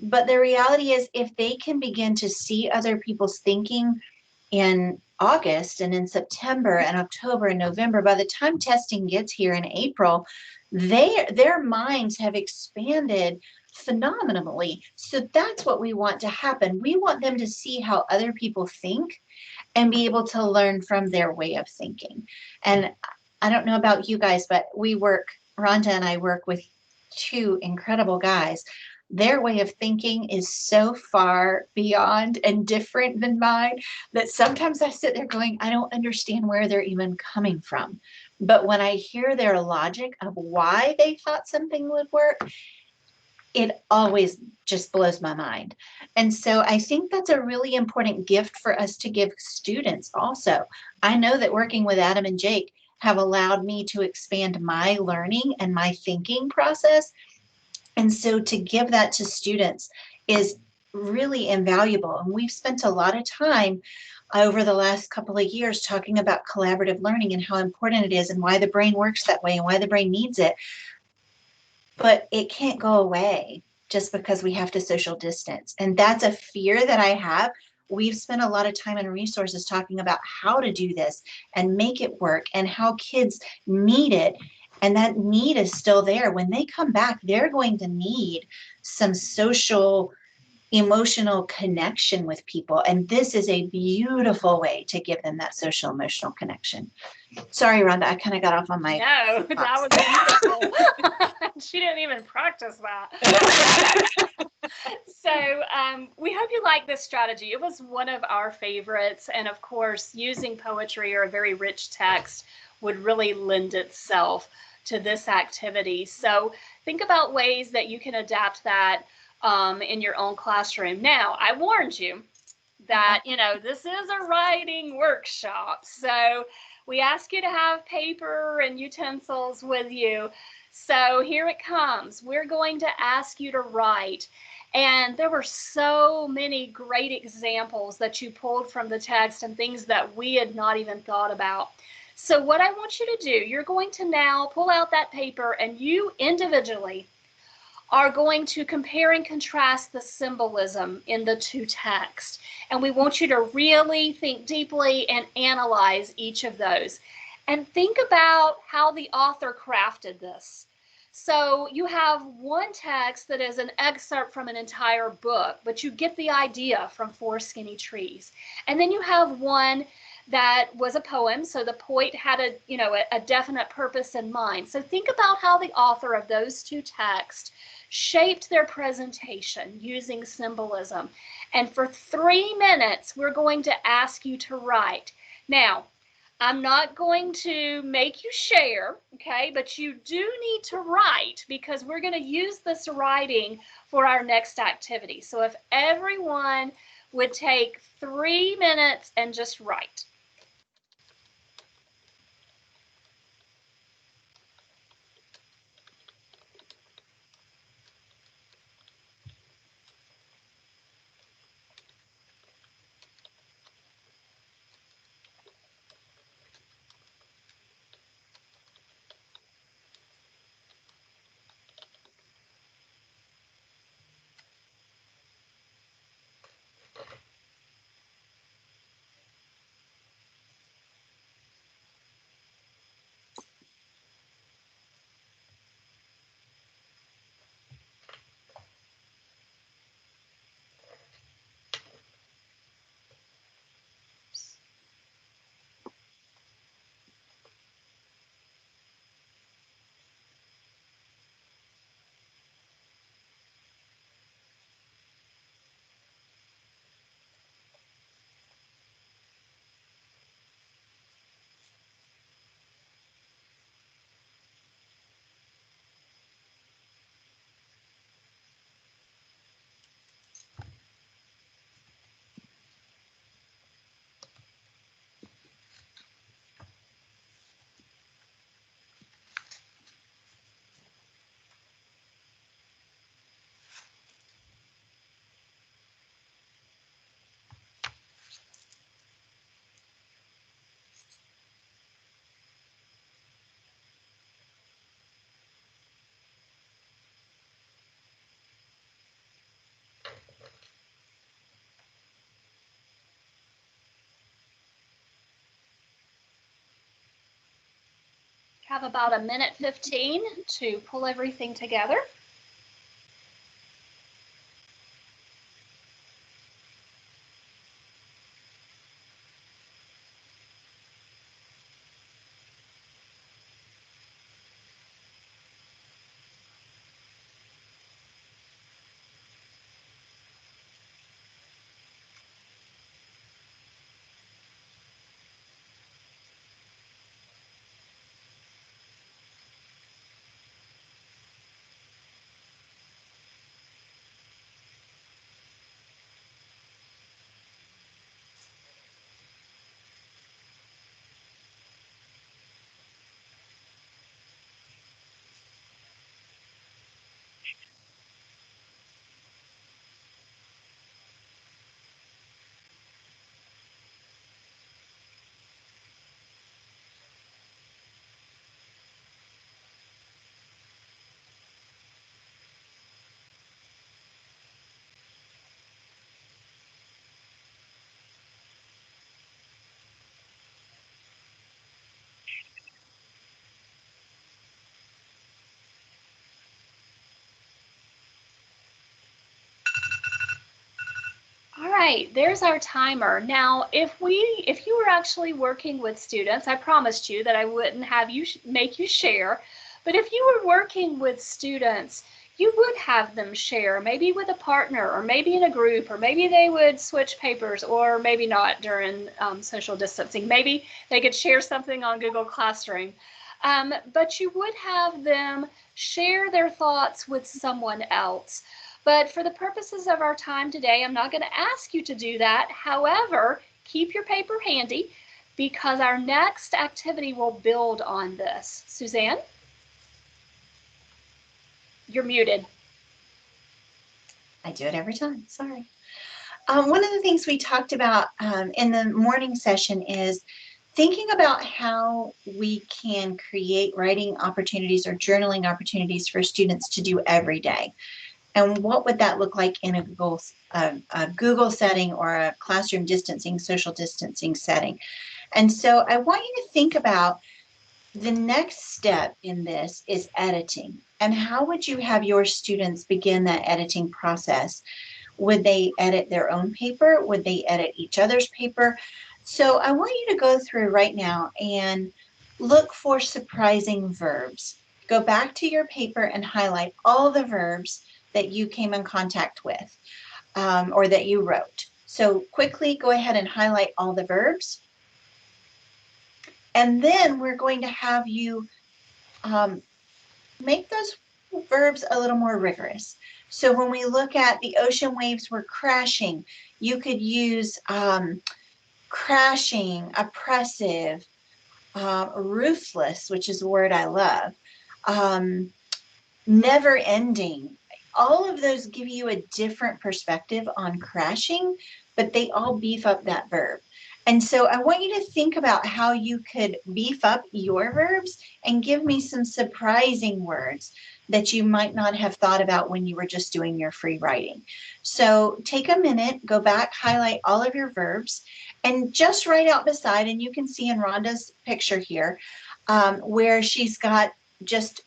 But the reality is, if they can begin to see other people's thinking in August and in September and October and November, by the time testing gets here in April, their minds have expanded phenomenally. So that's what we want to happen. We want them to see how other people think and be able to learn from their way of thinking. And I don't know about you guys, but Rhonda and I work with two incredible guys. Their way of thinking is so far beyond and different than mine that sometimes I sit there going, I don't understand where they're even coming from. But when I hear their logic of why they thought something would work, it always just blows my mind. And so I think that's a really important gift for us to give students also. I know that working with Adam and Jake have allowed me to expand my learning and my thinking process. And so to give that to students is really invaluable. And we've spent a lot of time over the last couple of years talking about collaborative learning and how important it is and why the brain works that way and why the brain needs it. But it can't go away just because we have to social distance. And that's a fear that I have. We've spent a lot of time and resources talking about how to do this and make it work and how kids need it. And that need is still there. When they come back, they're going to need some social, emotional connection with people. And this is a beautiful way to give them that social, emotional connection. Sorry, Rhonda, I kind of got off on my. No, that was beautiful. She didn't even practice that. So we hope you like this strategy. It was one of our favorites. And of course, using poetry or a very rich text would really lend itself to this activity. So think about ways that you can adapt that in your own classroom. Now, I warned you that, this is a writing workshop. So we ask you to have paper and utensils with you. So here it comes. We're going to ask you to write. And there were so many great examples that you pulled from the text and things that we had not even thought about. So what I want you to do, you're going to now pull out that paper and you individually are going to compare and contrast the symbolism in the two texts. And we want you to really think deeply and analyze each of those. And think about how the author crafted this. So you have one text that is an excerpt from an entire book, but you get the idea from Four Skinny Trees. And then you have one that was a poem, so the poet had a definite purpose in mind. So think about how the author of those two texts shaped their presentation using symbolism. And for 3 minutes, we're going to ask you to write. Now, I'm not going to make you share, okay, but you do need to write because we're going to use this writing for our next activity. So if everyone would take 3 minutes and just write. Have about 1:15 to pull everything together. All right, there's our timer. Now, if you were actually working with students, I promised you that I wouldn't have you make you share, but if you were working with students, you would have them share, maybe with a partner, or maybe in a group, or maybe they would switch papers, or maybe not during social distancing. Maybe they could share something on Google Classroom. But you would have them share their thoughts with someone else. But for the purposes of our time today, I'm not going to ask you to do that. However, keep your paper handy because our next activity will build on this. Suzanne? You're muted. I do it every time, sorry. One of the things we talked about in the morning session is thinking about how we can create writing opportunities or journaling opportunities for students to do every day. And what would that look like in a Google setting or a classroom distancing, social distancing setting? And so I want you to think about the next step in this is editing. And how would you have your students begin that editing process? Would they edit their own paper? Would they edit each other's paper? So I want you to go through right now and look for surprising verbs. Go back to your paper and highlight all the verbs that you came in contact with or that you wrote. So quickly go ahead and highlight all the verbs. And then we're going to have you make those verbs a little more rigorous. So when we look at the ocean waves were crashing, you could use crashing, oppressive, ruthless, which is a word I love, never ending. All of those give you a different perspective on crashing, but they all beef up that verb. And so I want you to think about how you could beef up your verbs and give me some surprising words that you might not have thought about when you were just doing your free writing. So take a minute, go back, highlight all of your verbs, and just write out beside, and you can see in Rhonda's picture here, where she's got just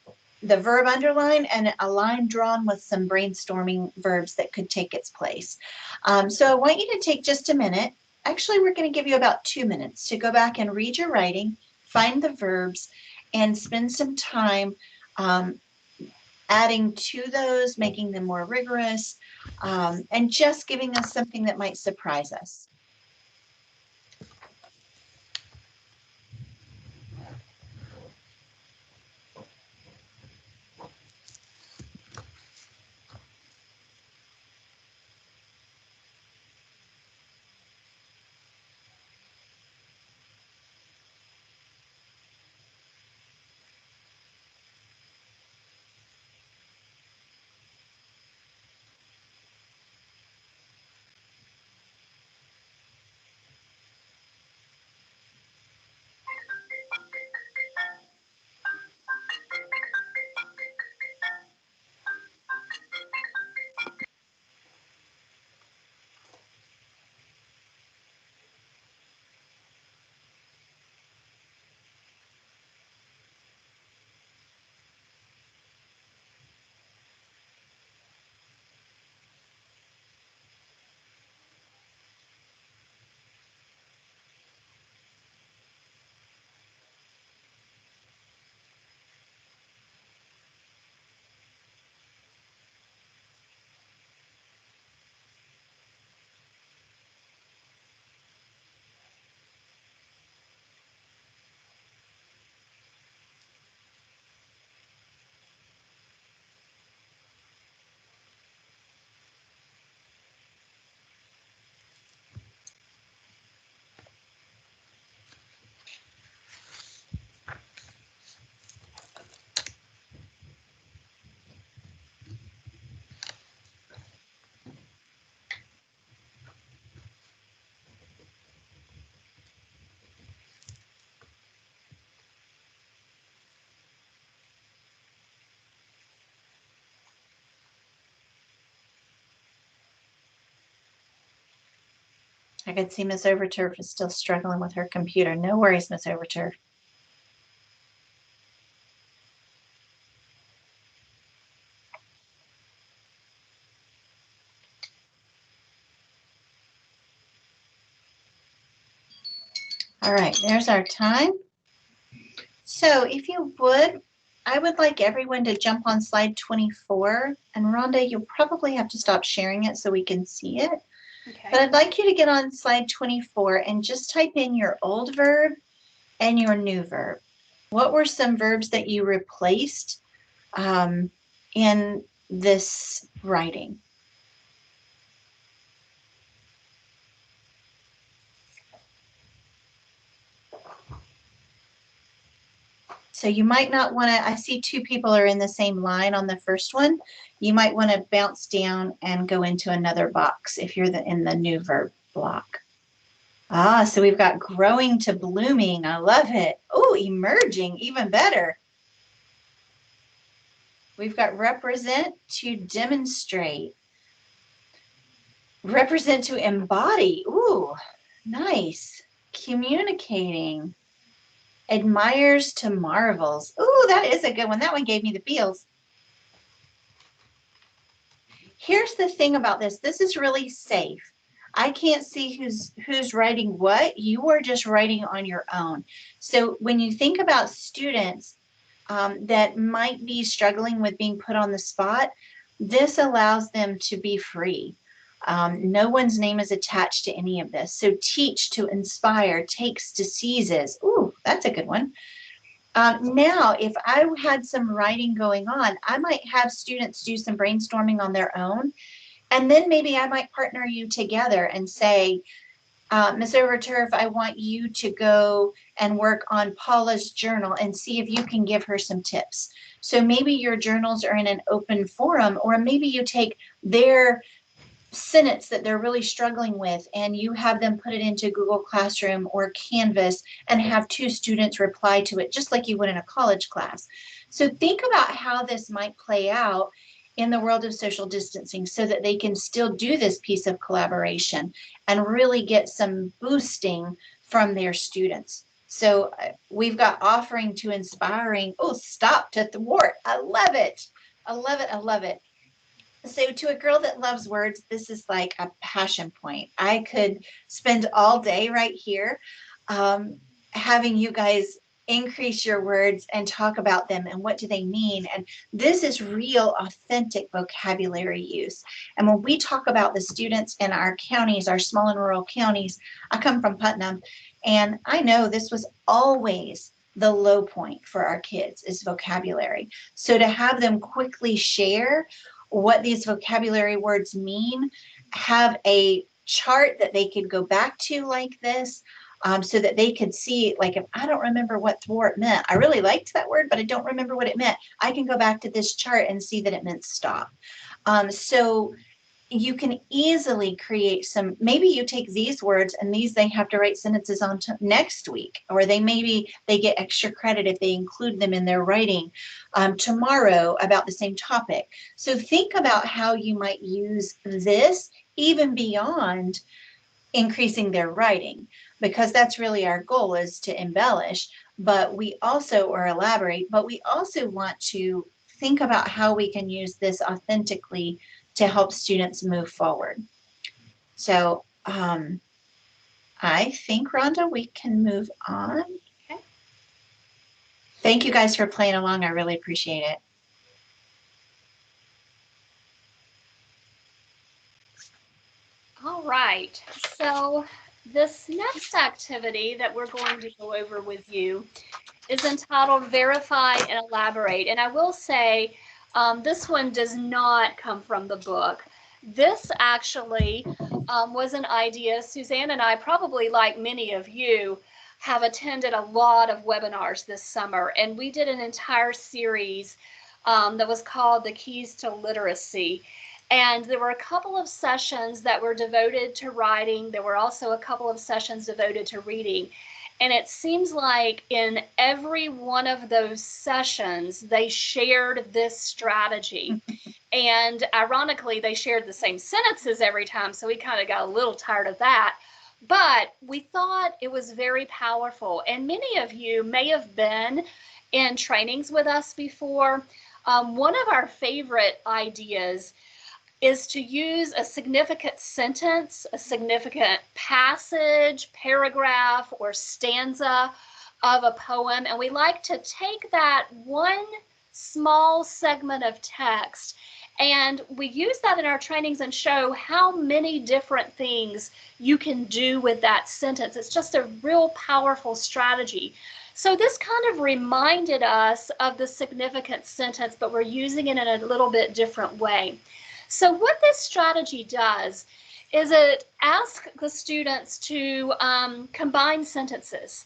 the verb underline and a line drawn with some brainstorming verbs that could take its place. So I want you to take just a minute. Actually, we're going to give you about 2 minutes to go back and read your writing, find the verbs, and spend some time adding to those, making them more rigorous, and just giving us something that might surprise us. I could see Miss Overturf is still struggling with her computer. No worries, Miss Overturf. All right, there's our time. So if you would, I would like everyone to jump on slide 24. And Rhonda, you'll probably have to stop sharing it so we can see it. Okay. But I'd like you to get on slide 24 and just type in your old verb and your new verb. What were some verbs that you replaced in this writing? So you might not want to, I see two people are in the same line on the first one. You might want to bounce down and go into another box if you're in the new verb block. Ah, so we've got growing to blooming. I love it. Oh, emerging, even better. We've got represent to demonstrate. Represent to embody. Ooh, nice. Communicating. Admires to marvels. Ooh, that is a good one. That one gave me the feels. Here's the thing about this. This is really safe. I can't see who's writing what. You are just writing on your own. So when you think about students that might be struggling with being put on the spot, this allows them to be free. No one's name is attached to any of this. So teach to inspire, takes to seizes. Ooh, that's a good one. Now, if I had some writing going on, I might have students do some brainstorming on their own. And then maybe I might partner you together and say, Ms. Overturf, I want you to go and work on Paula's journal and see if you can give her some tips. So maybe your journals are in an open forum, or maybe you take their sentence that they're really struggling with and you have them put it into Google Classroom or Canvas and have two students reply to it just like you would in a college class. So think about how this might play out in the world of social distancing so that they can still do this piece of collaboration and really get some boosting from their students. So we've got offering to inspiring. Oh, stop to thwart. I love it. I love it. I love it. So to a girl that loves words, this is like a passion point. I could spend all day right here having you guys increase your words and talk about them and what do they mean. And this is real, authentic vocabulary use. And when we talk about the students in our counties, our small and rural counties, I come from Putnam, and I know this was always the low point for our kids is vocabulary. So to have them quickly share what these vocabulary words mean, have a chart that they could go back to like this, so that they could see, like, if I don't remember what thwart meant, I really liked that word, but I don't remember what it meant, I can go back to this chart and see that it meant stop. So you can easily create some, maybe you take these words and these they have to write sentences on next week, or they get extra credit if they include them in their writing tomorrow about the same topic. So think about how you might use this even beyond increasing their writing, because that's really our goal, is to embellish, but we also, or elaborate, but we also want to think about how we can use this authentically to help students move forward. So I think, Rhonda, we can move on. Okay. Thank you guys for playing along. I really appreciate it. All right. So this next activity that we're going to go over with you is entitled Verify and Elaborate. And I will say, this one does not come from the book. This actually was an idea. Suzanne and I, probably like many of you, have attended a lot of webinars this summer, and we did an entire series that was called The Keys to Literacy. And there were a couple of sessions that were devoted to writing. There were also a couple of sessions devoted to reading. And it seems like in every one of those sessions, they shared this strategy. And ironically, they shared the same sentences every time, so we kind of got a little tired of that. but we thought it was very powerful. And many of you may have been in trainings with us before. One of our favorite ideas is to use a significant sentence, a significant passage, paragraph, or stanza of a poem. And we like to take that one small segment of text, and we use that in our trainings and show how many different things you can do with that sentence. It's just a real powerful strategy. So this kind of reminded us of the significant sentence, but we're using it in a little bit different way. So what this strategy does is it asks the students to combine sentences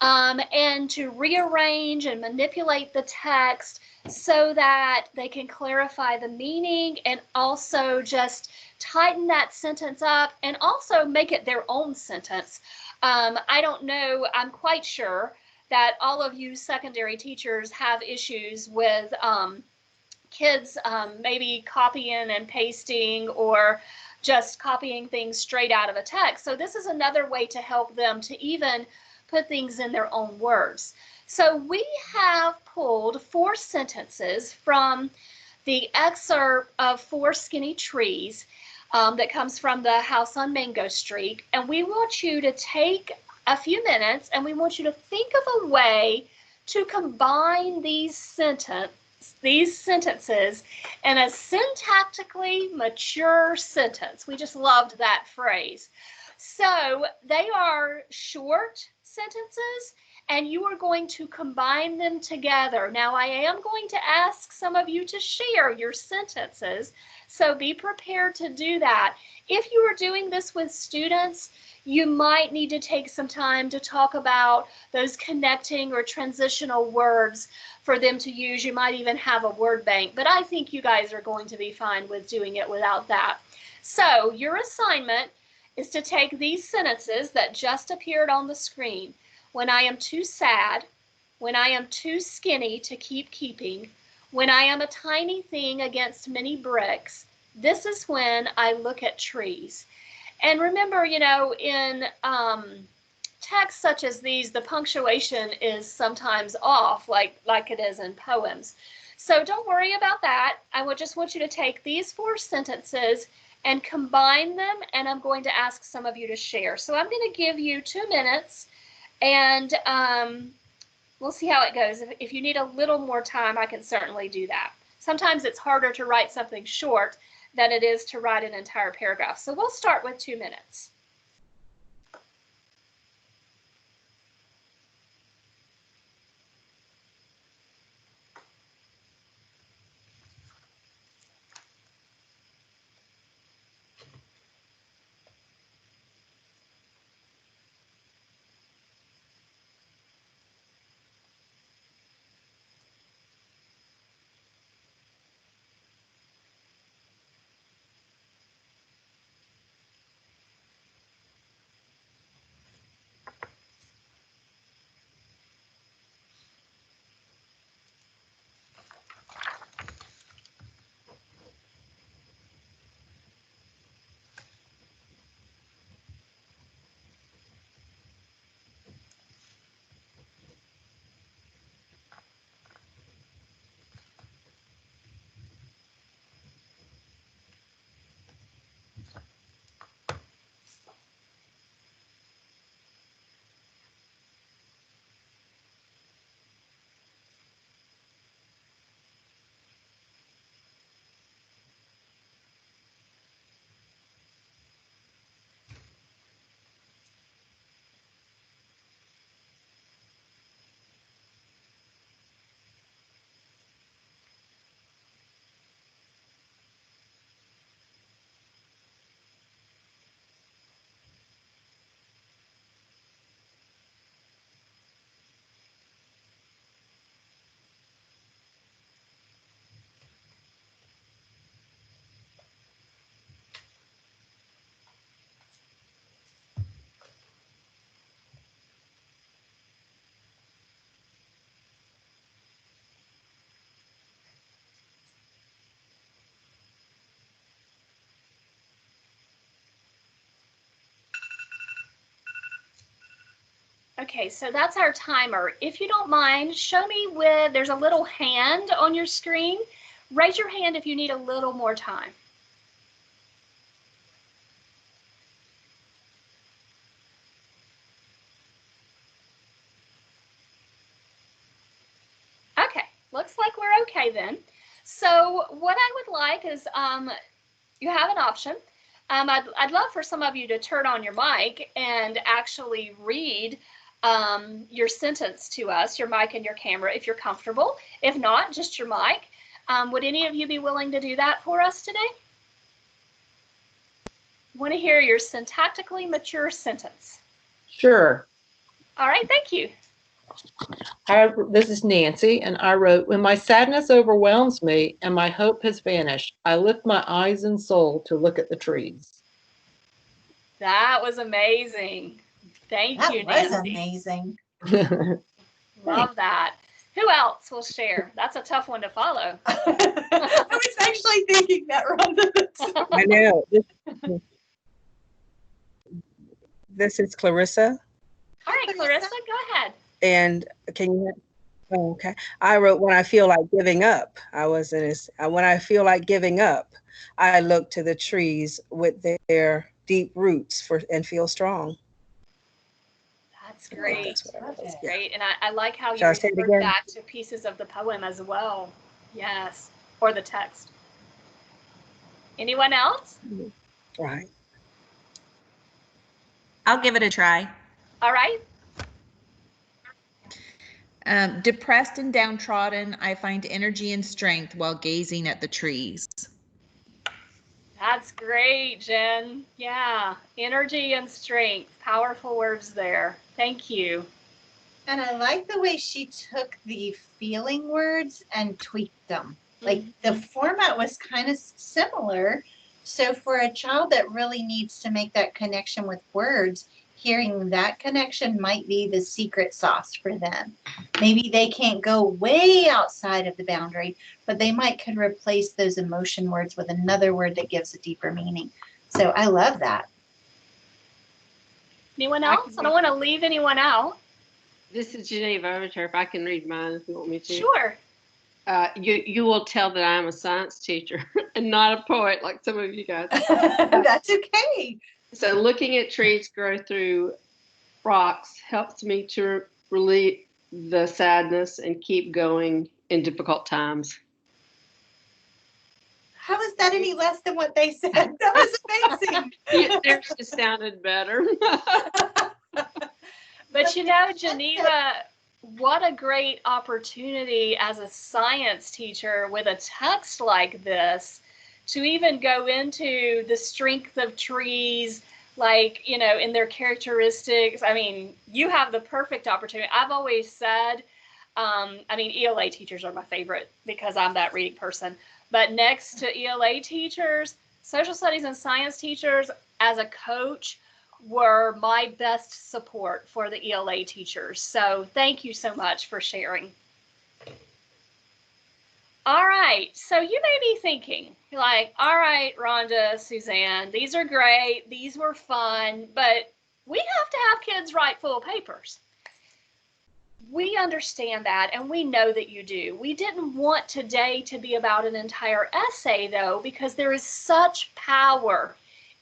and to rearrange and manipulate the text so that they can clarify the meaning and also just tighten that sentence up and also make it their own sentence. I don't know, I'm quite sure that all of you secondary teachers have issues with kids maybe copying and pasting or just copying things straight out of a text. So this is another way to help them to even put things in their own words. So we have pulled 4 sentences from the excerpt of 4 Skinny Trees that comes from the House on Mango Street. And we want you to take a few minutes and we want you to think of a way to combine these sentences in a syntactically mature sentence. We just loved that phrase. So they are short sentences and you are going to combine them together. Now I am going to ask some of you to share your sentences, so be prepared to do that. If you are doing this with students, you might need to take some time to talk about those connecting or transitional words for them to use. You might even have a word bank, but I think you guys are going to be fine with doing it without that. So your assignment is to take these sentences that just appeared on the screen. When I am too sad, when I am too skinny to keep keeping, when I am a tiny thing against many bricks, this is when I look at trees. And remember, you know, in texts such as these, the punctuation is sometimes off, like it is in poems. So don't worry about that. I would just want you to take these 4 sentences and combine them, and I'm going to ask some of you to share. So I'm going to give you 2 minutes, and we'll see how it goes. If you need a little more time, I can certainly do that. Sometimes it's harder to write something short than it is to write an entire paragraph. So we'll start with 2 minutes. Okay, so that's our timer. If you don't mind, show me there's a little hand on your screen. Raise your hand if you need a little more time. Okay, looks like we're okay then. So what I would like is you have an option. I'd love for some of you to turn on your mic and actually read your sentence to us, your mic and your camera, if you're comfortable. If not, just your mic. Would any of you be willing to do that for us today? Want to hear your syntactically mature sentence. Sure. All right, thank you. This is Nancy, and I wrote, when my sadness overwhelms me and my hope has vanished, I lift my eyes and soul to look at the trees. That was amazing. Thank you, That was Nancy. amazing. Love that. Who else will share? That's a tough one to follow. I was actually thinking that, Rhonda. I know. This is Clarissa. All right, Clarissa, go ahead. And can you? Oh, okay. I wrote, when I feel like giving up. When I feel like giving up, I look to the trees with their deep roots and feel strong. That's great. That's what I wrote. That's Yeah. great. And I like how you Shall I say it referred again? back to pieces of the poem as well. Yes. Or the text. Anyone else? Right. I'll give it a try. All right. Depressed and downtrodden, I find energy and strength while gazing at the trees. That's great, Jen. Yeah. Energy and strength. Powerful words there. Thank you. And I like the way she took the feeling words and tweaked them. Like the format was kind of similar. So for a child that really needs to make that connection with words, hearing that connection might be the secret sauce for them. Maybe they can't go way outside of the boundary, but they could replace those emotion words with another word that gives a deeper meaning. So I love that. Anyone else? I don't want to leave anyone out. This is Geneva. I'm not sure if I can read mine if you want me to. Sure. You will tell that I'm a science teacher and not a poet like some of you guys. That's okay. So looking at trees grow through rocks helps me to relieve the sadness and keep going in difficult times. How is that any less than what they said? That was amazing. Theirs just sounded better. But you know, Geneva, what a great opportunity as a science teacher with a text like this to even go into the strength of trees, like, you know, in their characteristics. I mean, you have the perfect opportunity. I've always said, ELA teachers are my favorite because I'm that reading person. But next to ELA teachers, social studies and science teachers, as a coach, were my best support for the ELA teachers. So thank you so much for sharing. All right, so you may be thinking, like, all right, Rhonda, Suzanne, these are great, these were fun, but we have to have kids write full papers. We understand that, and we know that you do. We didn't want today to be about an entire essay, though, because there is such power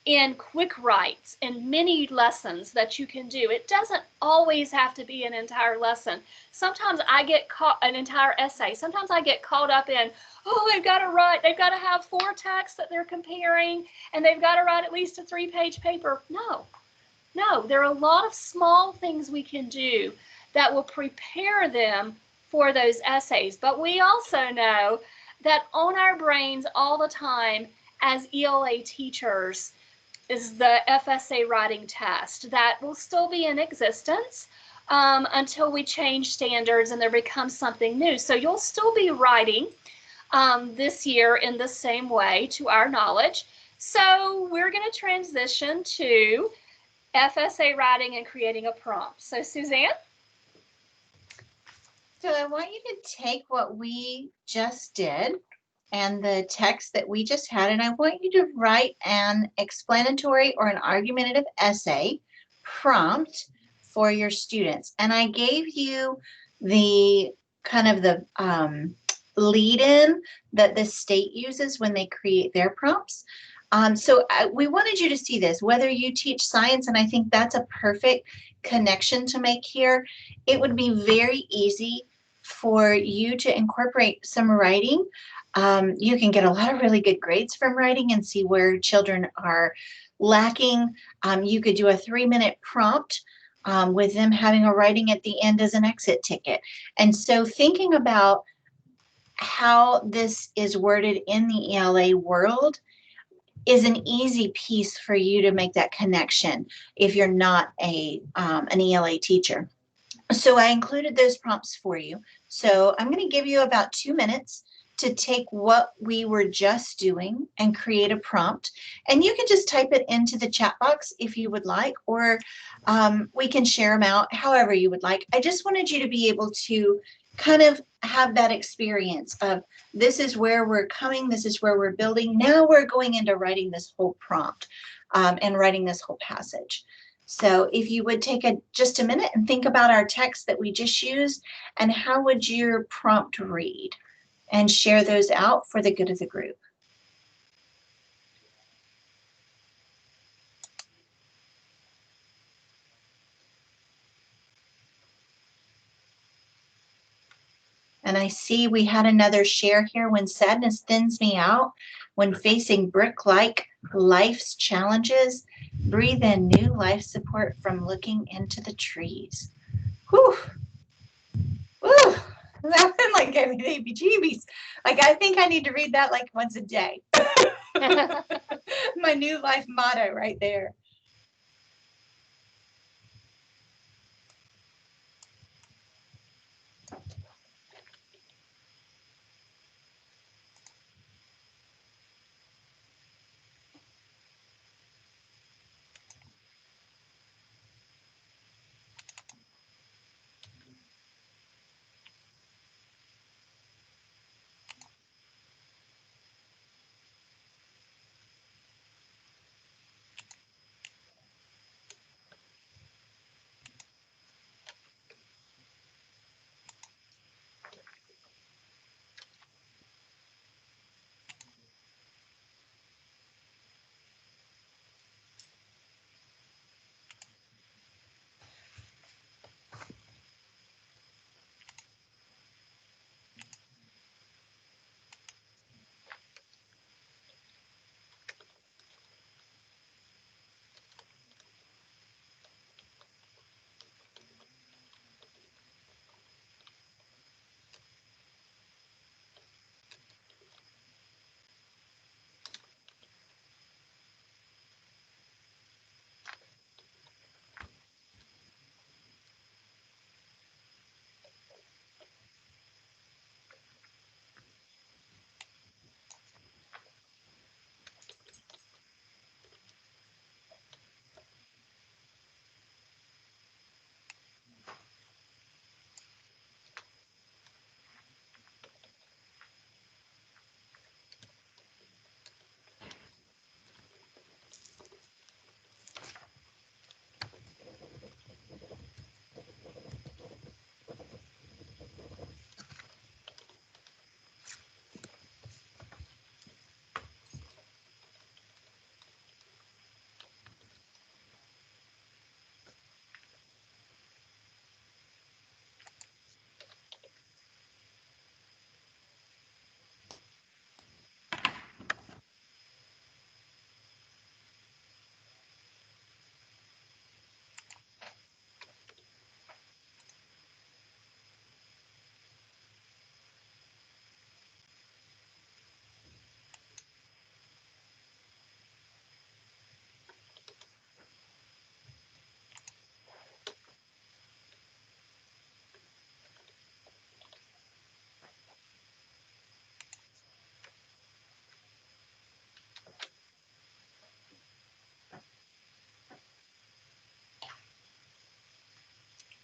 in quick writes and mini lessons that you can do. It doesn't always have to be an entire lesson. Sometimes I get caught an entire essay. Sometimes I get caught up in, oh, they've got to have 4 texts that they're comparing, and they've got to write at least a 3-page paper. No, there are a lot of small things we can do that will prepare them for those essays. But we also know that on our brains all the time as ELA teachers is the FSA writing test that will still be in existence until we change standards and there becomes something new. So you'll still be writing this year in the same way, to our knowledge. So we're going to transition to FSA writing and creating a prompt. So Suzanne? So I want you to take what we just did and the text that we just had, and I want you to write an explanatory or an argumentative essay prompt for your students. And I gave you the kind of the lead-in that the state uses when they create their prompts. We wanted you to see this, whether you teach science, and I think that's a perfect connection to make here. It would be very easy for you to incorporate some writing. You can get a lot of really good grades from writing and see where children are lacking. You could do a 3-minute prompt with them having a writing at the end as an exit ticket. And so thinking about how this is worded in the ELA world is an easy piece for you to make that connection if you're not an ELA teacher. So I included those prompts for you. So I'm going to give you about 2 minutes to take what we were just doing and create a prompt. And you can just type it into the chat box if you would like, or we can share them out however you would like. I just wanted you to be able to kind of have that experience of this is where we're coming, this is where we're building. Now we're going into writing this whole prompt and writing this whole passage. So if you would take just a minute and think about our text that we just used and how would your prompt read, and share those out for the good of the group. And I see we had another share here. When sadness thins me out, when facing brick-like life's challenges, breathe in new life support from looking into the trees. Whew. Whew. That one like gave me the heebie-jeebies. Like I think I need to read that like once a day. My new life motto right there.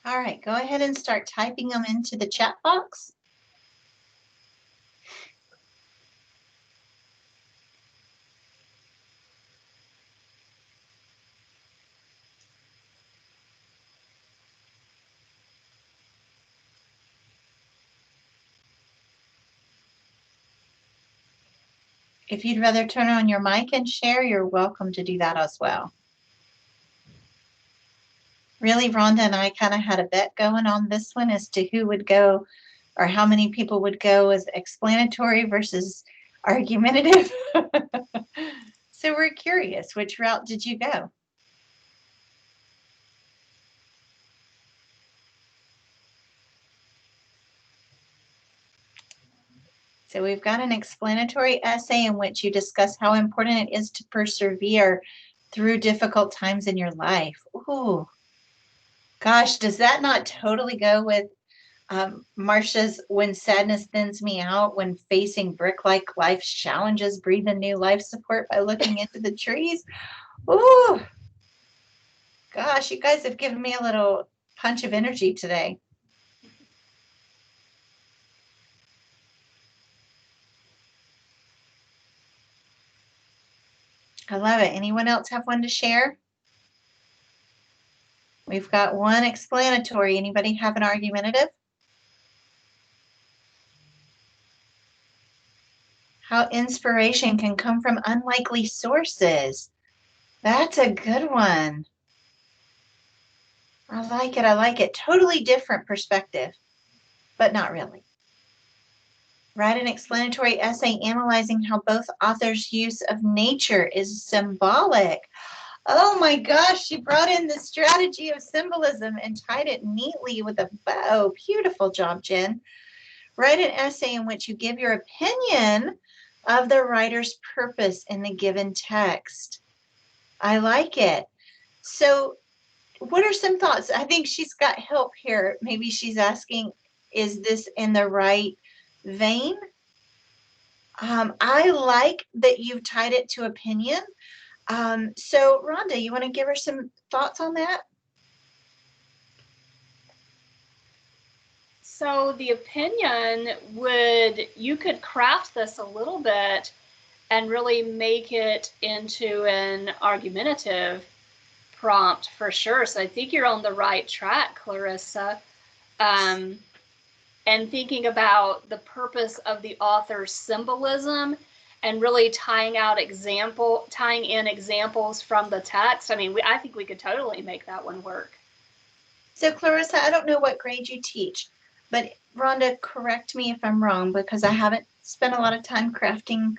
All right, go ahead and start typing them into the chat box. If you'd rather turn on your mic and share, you're welcome to do that as well. Really, Rhonda and I kind of had a bet going on this one as to who would go or how many people would go as explanatory versus argumentative. So we're curious, which route did you go? So we've got an explanatory essay in which you discuss how important it is to persevere through difficult times in your life. Ooh, gosh, does that not totally go with Marcia's "When sadness thins me out, when facing brick-like life's challenges, breathe in new life support by looking into the trees"? Ooh, gosh, you guys have given me a little punch of energy today. I love it. Anyone else have one to share? We've got one explanatory. Anybody have an argumentative? How inspiration can come from unlikely sources. That's a good one. I like it. I like it. Totally different perspective, but not really. Write an explanatory essay analyzing how both authors' use of nature is symbolic. Oh my gosh, she brought in the strategy of symbolism and tied it neatly with a bow. Beautiful job, Jen. Write an essay in which you give your opinion of the writer's purpose in the given text. I like it. So what are some thoughts? I think she's got help here. Maybe she's asking, is this in the right vein? I like that you've tied it to opinion. So Rhonda, you want to give her some thoughts on that? So the opinion you could craft this a little bit and really make it into an argumentative prompt for sure. So I think you're on the right track, Clarissa. And thinking about the purpose of the author's symbolism and really tying in examples from the text. I mean, I think we could totally make that one work. So Clarissa, I don't know what grade you teach, but Rhonda, correct me if I'm wrong, because I haven't spent a lot of time crafting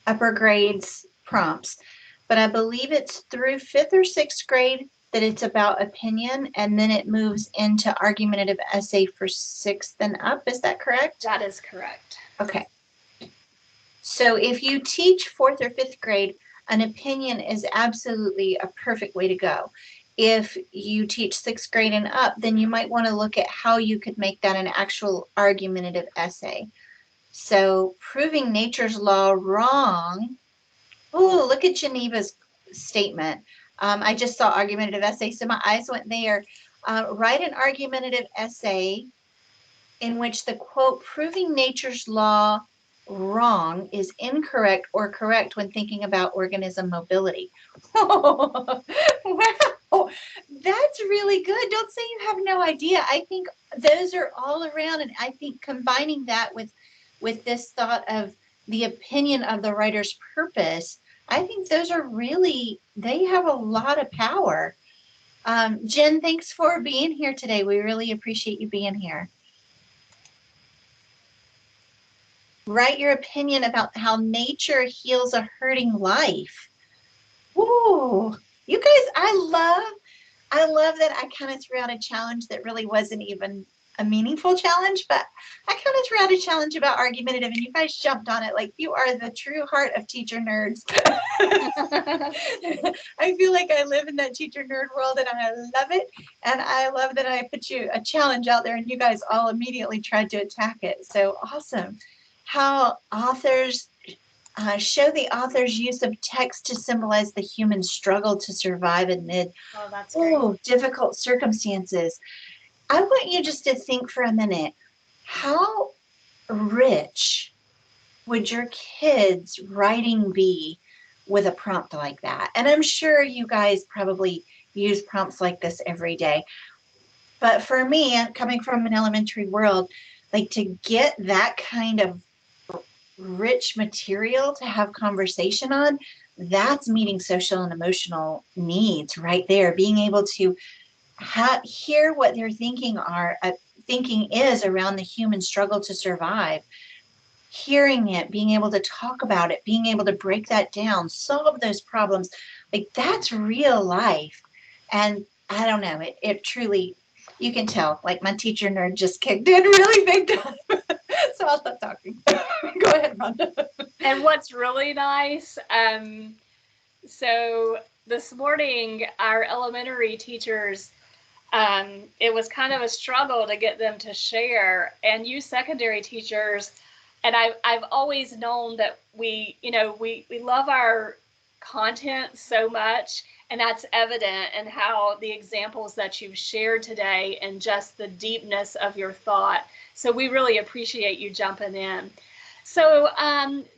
upper grades prompts, but I believe it's through 5th or 6th grade that it's about opinion, and then it moves into argumentative essay for 6th and up. Is that correct? That is correct. Okay. So if you teach 4th or 5th grade, an opinion is absolutely a perfect way to go. If you teach 6th grade and up, then you might want to look at how you could make that an actual argumentative essay. So proving nature's law wrong. Oh, look at Geneva's statement. I just saw argumentative essay, so my eyes went there. Write an argumentative essay in which the quote, proving nature's law wrong is incorrect or correct when thinking about organism mobility. Wow, that's really good. Don't say you have no idea. I think those are all around, and I think combining that with this thought of the opinion of the writer's purpose, I think those are really, they have a lot of power. Jen, thanks for being here today. We really appreciate you being here. Write your opinion about how nature heals a hurting life. Ooh, you guys, I love that I kind of threw out a challenge that really wasn't even a meaningful challenge, but I kind of threw out a challenge about argumentative, and you guys jumped on it like you are the true heart of teacher nerds. I feel like I live in that teacher nerd world, and I love it. And I love that I put you a challenge out there, and you guys all immediately tried to attack it. So awesome. How authors show the author's use of text to symbolize the human struggle to survive amid difficult circumstances. I want you just to think for a minute, how rich would your kids' writing be with a prompt like that? And I'm sure you guys probably use prompts like this every day. But for me, coming from an elementary world, like to get that kind of rich material to have conversation on, that's meeting social and emotional needs right there. Being able to hear what their thinking is around the human struggle to survive, hearing it, being able to talk about it, being able to break that down, solve those problems, like that's real life. And I don't know, it truly, you can tell, like my teacher nerd just kicked in really big time. So I'll stop talking. Go ahead, Rhonda. And what's really nice, so this morning, our elementary teachers, it was kind of a struggle to get them to share, and you secondary teachers, and I've always known that we love our content so much, and that's evident in how the examples that you've shared today and just the deepness of your thought. So we really appreciate you jumping in. So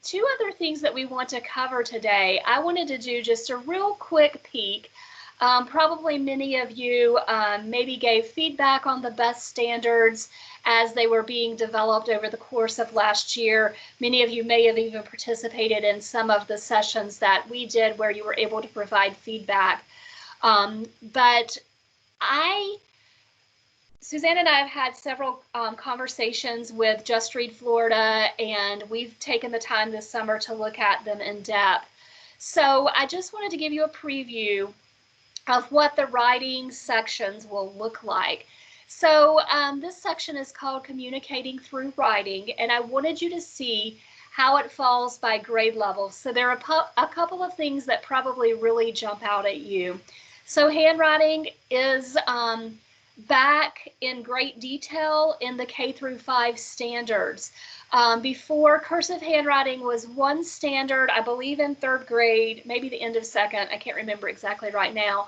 two other things that we want to cover today. I wanted to do just a real quick peek. Probably many of you maybe gave feedback on the best standards as they were being developed over the course of last year. Many of you may have even participated in some of the sessions that we did where you were able to provide feedback. But Suzanne and I have had several conversations with Just Read Florida, and we've taken the time this summer to look at them in depth. So I just wanted to give you a preview of what the writing sections will look like. So this section is called Communicating Through Writing, and I wanted you to see how it falls by grade level. So there are a couple of things that probably really jump out at you. So handwriting is back in great detail in the K through 5 standards. Before, cursive handwriting was one standard, I believe in 3rd grade, maybe the end of 2nd, I can't remember exactly right now.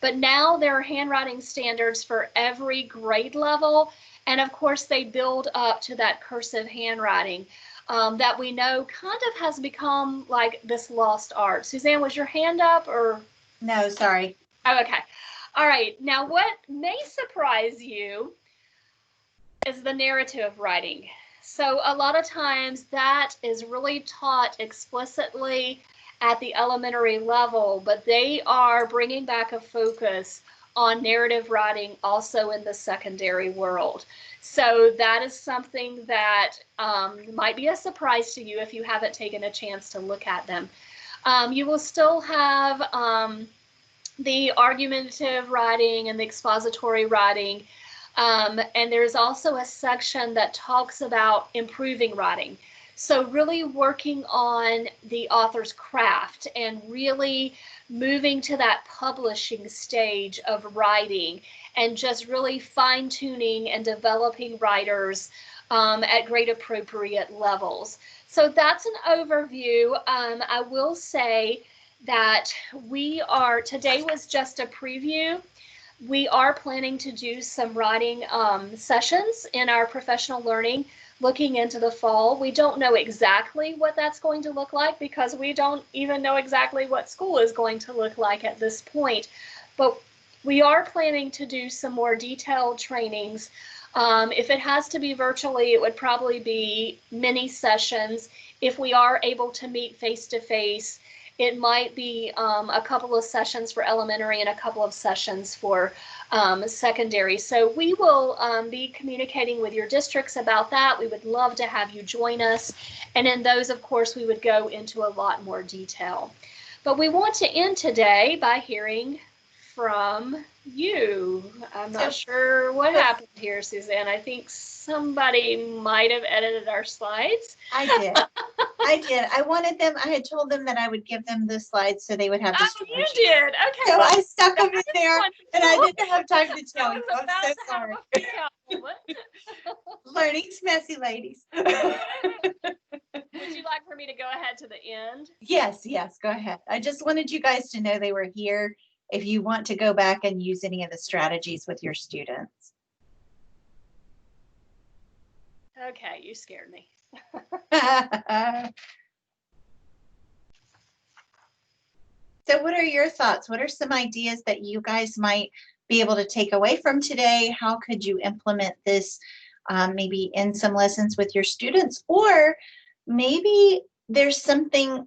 But now there are handwriting standards for every grade level, and of course they build up to that cursive handwriting that we know kind of has become like this lost art. Suzanne, was your hand up or? No, sorry. Oh, okay. All right, now what may surprise you is the narrative writing. So a lot of times that is really taught explicitly at the elementary level, but they are bringing back a focus on narrative writing also in the secondary world. So that is something that might be a surprise to you if you haven't taken a chance to look at them. You will still have the argumentative writing and the expository writing. And there's also a section that talks about improving writing. So really working on the author's craft and really moving to that publishing stage of writing and just really fine-tuning and developing writers at grade appropriate levels. So that's an overview. I will say that today was just a preview. We are planning to do some writing sessions in our professional learning looking into the fall. We don't know exactly what that's going to look like because we don't even know exactly what school is going to look like at this point. But we are planning to do some more detailed trainings. If it has to be virtually, it would probably be mini sessions. If we are able to meet face-to-face, it might be a couple of sessions for elementary and a couple of sessions for secondary. So we will be communicating with your districts about that. We would love to have you join us. And in those, of course, we would go into a lot more detail. But we want to end today by hearing from you. I'm not sure what happened here, Suzanne. I think somebody might have edited our slides. I did. I had told them that I would give them the slides so they would have the Oh, you did. Okay. So well, I stuck them in there and I didn't have time to tell you. I'm so sorry. Learning's messy, ladies. Would you like for me to go ahead to the end? Yes, go ahead. I just wanted you guys to know they were here if you want to go back and use any of the strategies with your students. Okay, you scared me. So what are your thoughts? What are some ideas that you guys might be able to take away from today? How could you implement this maybe in some lessons with your students? Or maybe there's something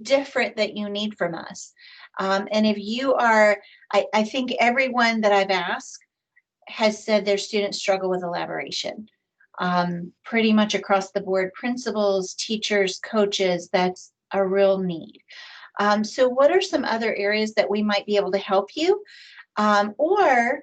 different that you need from us. And if you are, I think everyone that I've asked has said their students struggle with elaboration. Pretty much across the board, principals, teachers, coaches, that's a real need. So what are some other areas that we might be able to help you? Or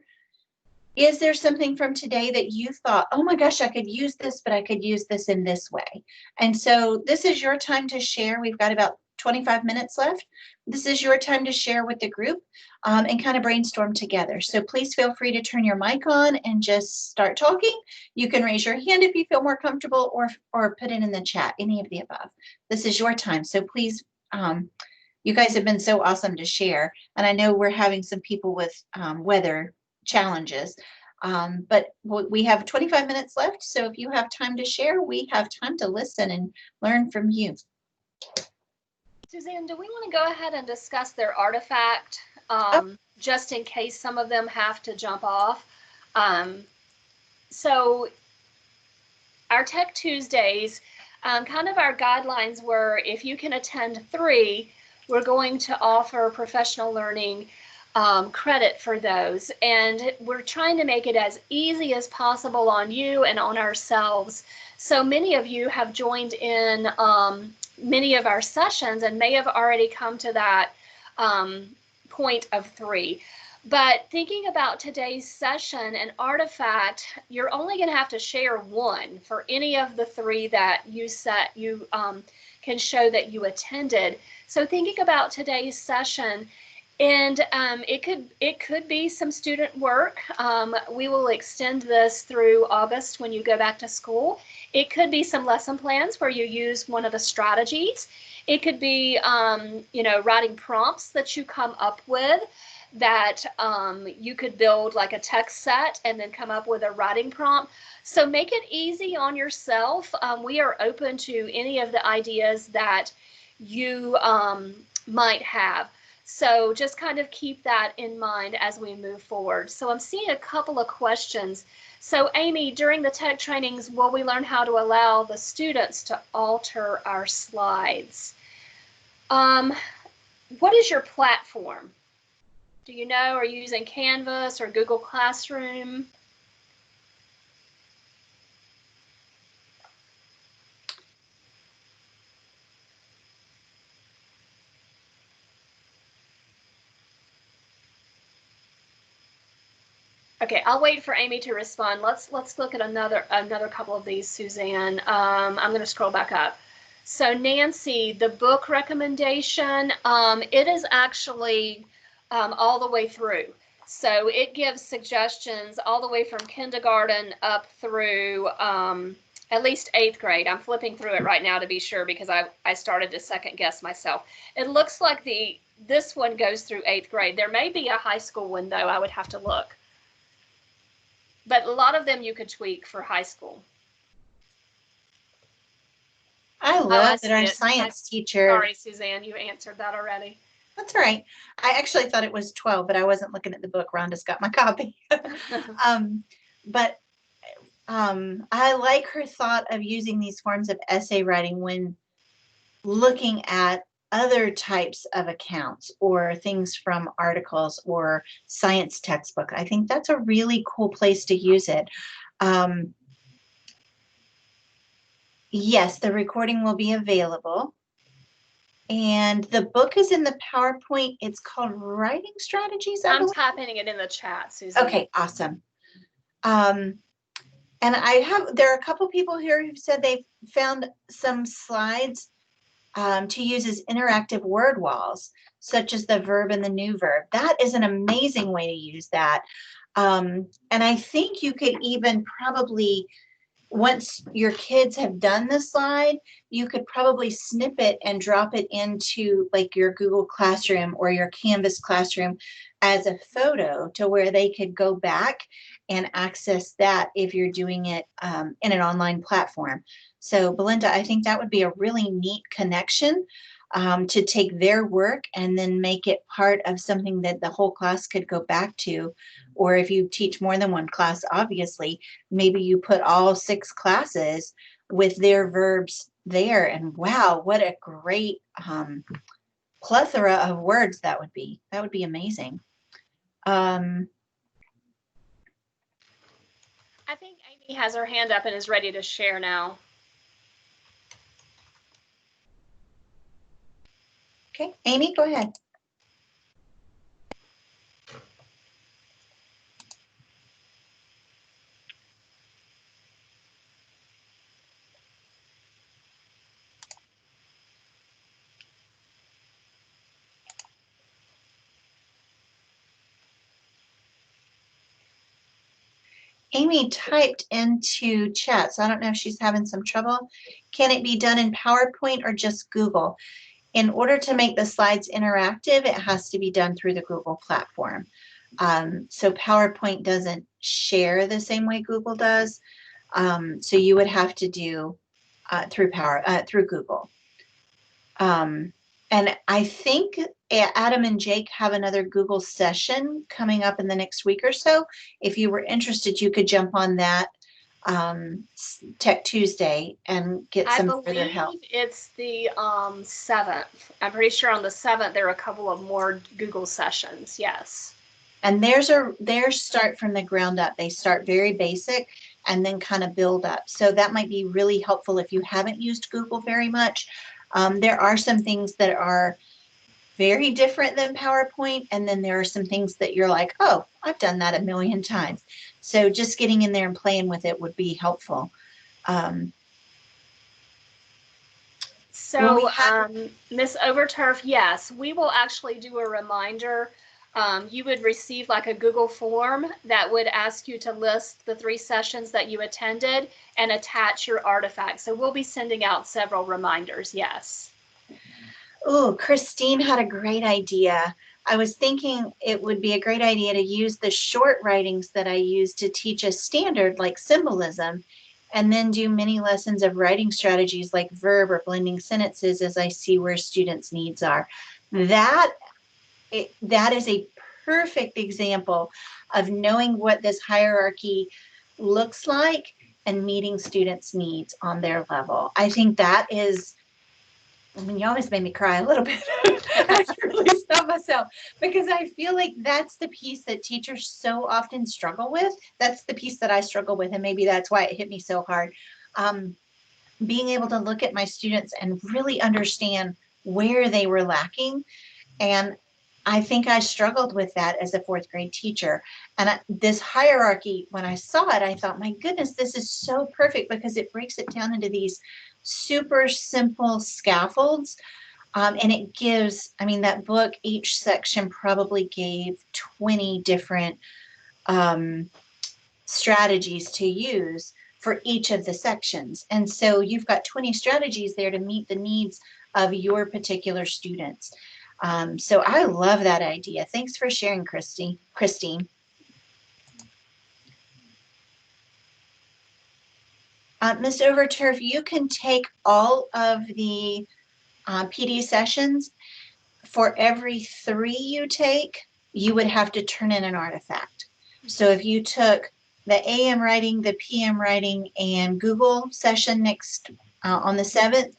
is there something from today that you thought, oh my gosh, I could use this, but I could use this in this way? And so this is your time to share. We've got about 25 minutes left. This is your time to share with the group and kind of brainstorm together. So please feel free to turn your mic on and just start talking. You can raise your hand if you feel more comfortable, or put it in the chat, any of the above. This is your time. So please, you guys have been so awesome to share. And I know we're having some people with weather challenges, but we have 25 minutes left. So if you have time to share, we have time to listen and learn from you. Suzanne, do we want to go ahead and discuss their artifact, just in case some of them have to jump off? So our Tech Tuesdays, kind of our guidelines were, if you can attend 3, we're going to offer professional learning credit for those. And we're trying to make it as easy as possible on you and on ourselves. So many of you have joined in many of our sessions and may have already come to that point of 3. But thinking about today's session and artifact, you're only going to have to share 1 for any of the 3 that you can show that you attended. So thinking about today's session, and it could be some student work. We will extend this through August when you go back to school. It could be some lesson plans where you use one of the strategies. It could be writing prompts that you come up with that you could build like a text set and then come up with a writing prompt. So make it easy on yourself. We are open to any of the ideas that you might have. So just kind of keep that in mind as we move forward. So I'm seeing a couple of questions. So Amy, during the tech trainings, will we learn how to allow the students to alter our slides? What is your platform? Do you know, are you using Canvas or Google Classroom? Okay, I'll wait for Amy to respond. Let's look at another couple of these, Suzanne. I'm going to scroll back up. So Nancy, the book recommendation, it is actually all the way through. So it gives suggestions all the way from kindergarten up through at least 8th grade. I'm flipping through it right now to be sure because I started to second guess myself. It looks like this one goes through 8th grade. There may be a high school one though. I would have to look. But a lot of them you could tweak for high school. I love that our science teacher. Sorry, Suzanne, you answered that already. That's all right. I actually thought it was 12, but I wasn't looking at the book. Rhonda's got my copy. But I like her thought of using these forms of essay writing when looking at other types of accounts or things from articles or science textbook. I think that's a really cool place to use it. Yes, the recording will be available. And the book is in the PowerPoint. It's called Writing Strategies. I'm typing it in the chat, Susan. Okay, awesome. And there are a couple people here who've said they've found some slides to use as interactive word walls, such as the verb and the new verb. That is an amazing way to use that. And I think you could even probably, once your kids have done the slide, you could probably snip it and drop it into like your Google Classroom or your Canvas classroom as a photo to where they could go back and access that if you're doing it in an online platform. So Belinda, I think that would be a really neat connection to take their work and then make it part of something that the whole class could go back to. Or if you teach more than one class, obviously, maybe you put all 6 classes with their verbs there. And wow, what a great plethora of words that would be. That would be amazing. I think Amy has her hand up and is ready to share now. Okay, Amy, go ahead. Amy typed into chat, so I don't know if she's having some trouble. Can it be done in PowerPoint or just Google? In order to make the slides interactive, it has to be done through the Google platform. So PowerPoint doesn't share the same way Google does. So you would have to do through Google. And I think Adam and Jake have another Google session coming up in the next week or so. If you were interested, you could jump on that Tech Tuesday and get some further help. It's the 7th. I'm pretty sure on the 7th there are a couple of more Google sessions. Yes. And theirs start from the ground up. They start very basic and then kind of build up. So that might be really helpful if you haven't used Google very much. There are some things that are very different than PowerPoint, and then there are some things that you're like, oh, I've done that a million times. So just getting in there and playing with it would be helpful. So Miss Overturf, yes, we will actually do a reminder. You would receive like a Google form that would ask you to list the 3 sessions that you attended and attach your artifacts. So we'll be sending out several reminders, yes. Oh, Christine had a great idea. I was thinking it would be a great idea to use the short writings that I use to teach a standard like Symbolism, and then do mini lessons of writing strategies like verb or blending sentences as I see where students' needs are. That is a perfect example of knowing what this hierarchy looks like and meeting students' needs on their level. I think that is, I mean, you always made me cry a little bit. I have to really stop myself because I feel like that's the piece that teachers so often struggle with. That's the piece that I struggle with, and maybe that's why it hit me so hard. Being able to look at my students and really understand where they were lacking. And I think I struggled with that as a 4th grade teacher. And this hierarchy, when I saw it, I thought, my goodness, this is so perfect because it breaks it down into these super simple scaffolds. And it gives, I mean, that book, each section probably gave 20 different strategies to use for each of the sections. And so you've got 20 strategies there to meet the needs of your particular students. So I love that idea. Thanks for sharing, Christine. Ms. Overturf, you can take all of the PD sessions. For every 3 you take, you would have to turn in an artifact. So if you took the AM writing, the PM writing, and Google session next on the 7th,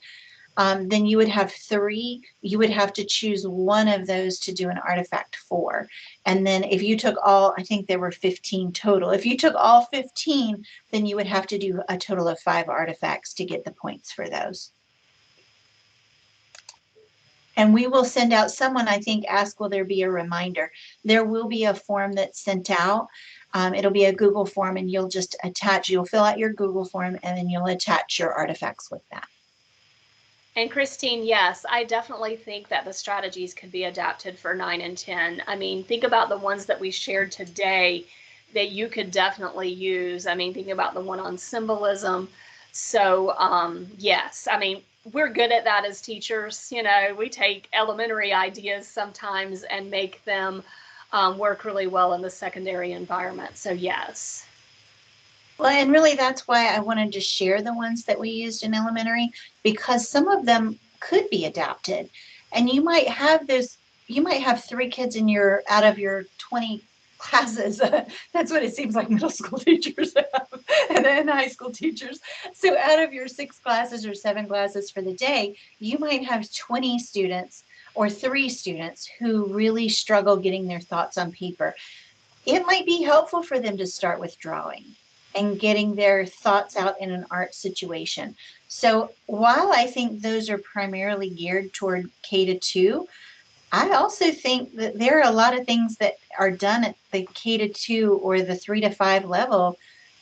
then you would have 3. You would have to choose one of those to do an artifact for. And then if you took all, I think there were 15 total. If you took all 15, then you would have to do a total of 5 artifacts to get the points for those. And we will send out, someone I think asked, will there be a reminder? There will be a form that's sent out. It'll be a Google form, and you'll just you'll fill out your Google form, and then you'll attach your artifacts with that. And Christine, yes, I definitely think that the strategies could be adapted for 9 and 10. I mean, think about the ones that we shared today that you could definitely use. I mean, think about the one on symbolism. So yes, I mean, we're good at that as teachers. You know, we take elementary ideas sometimes and make them work really well in the secondary environment. So yes. Well, and really that's why I wanted to share the ones that we used in elementary, because some of them could be adapted. And you might have 3 kids in out of your 20 classes. That's what it seems like middle school teachers have, and then high school teachers. So out of your 6 classes or 7 classes for the day, you might have 20 students or 3 students who really struggle getting their thoughts on paper. It might be helpful for them to start with drawing and getting their thoughts out in an art situation. So while I think those are primarily geared toward K-2, I also think that there are a lot of things that are done at the K-2 or the 3 to 5 level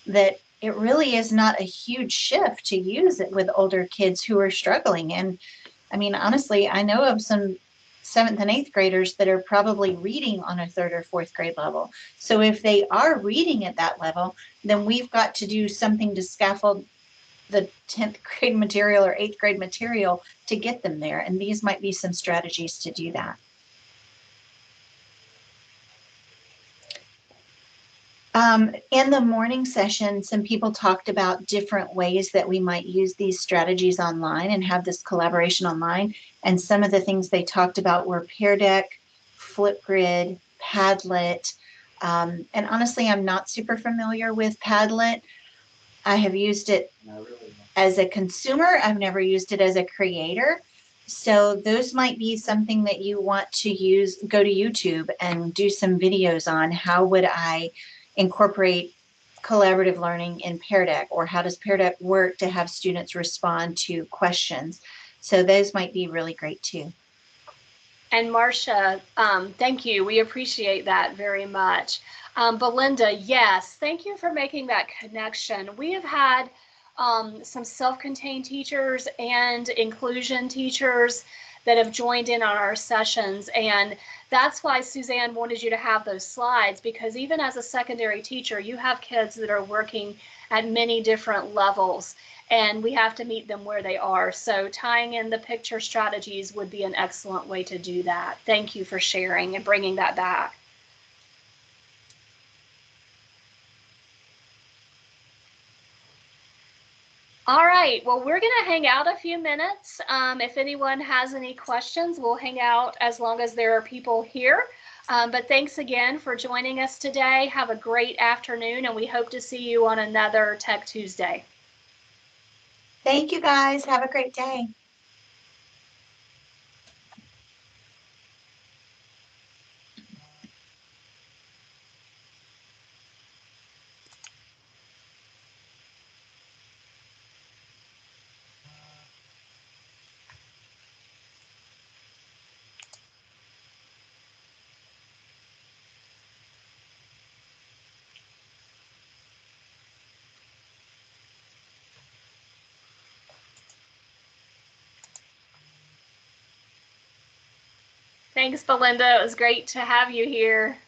that it really is not a huge shift to use it with older kids who are struggling. And I mean, honestly, I know of some 7th and 8th graders that are probably reading on a 3rd or 4th grade level. So if they are reading at that level, then we've got to do something to scaffold the 10th grade material or 8th grade material to get them there. And these might be some strategies to do that. In the morning session, some people talked about different ways that we might use these strategies online and have this collaboration online. And some of the things they talked about were Pear Deck, Flipgrid, Padlet. And honestly, I'm not super familiar with Padlet. I have used it as a consumer. I've never used it as a creator. So those might be something that you want to use. Go to YouTube and do some videos on how would I incorporate collaborative learning in Pear Deck, or how does Pear Deck work to have students respond to questions. So those might be really great too. And Marcia, thank you. We appreciate that very much. Belinda, yes, thank you for making that connection. We have had some self-contained teachers and inclusion teachers that have joined in on our sessions. And that's why Suzanne wanted you to have those slides, because even as a secondary teacher, you have kids that are working at many different levels, and we have to meet them where they are. So tying in the picture strategies would be an excellent way to do that. Thank you for sharing and bringing that back. All right, well, we're going to hang out a few minutes. If anyone has any questions, we'll hang out as long as there are people here. But thanks again for joining us today. Have a great afternoon, and we hope to see you on another Tech Tuesday. Thank you guys. Have a great day. Thanks, Belinda. It was great to have you here.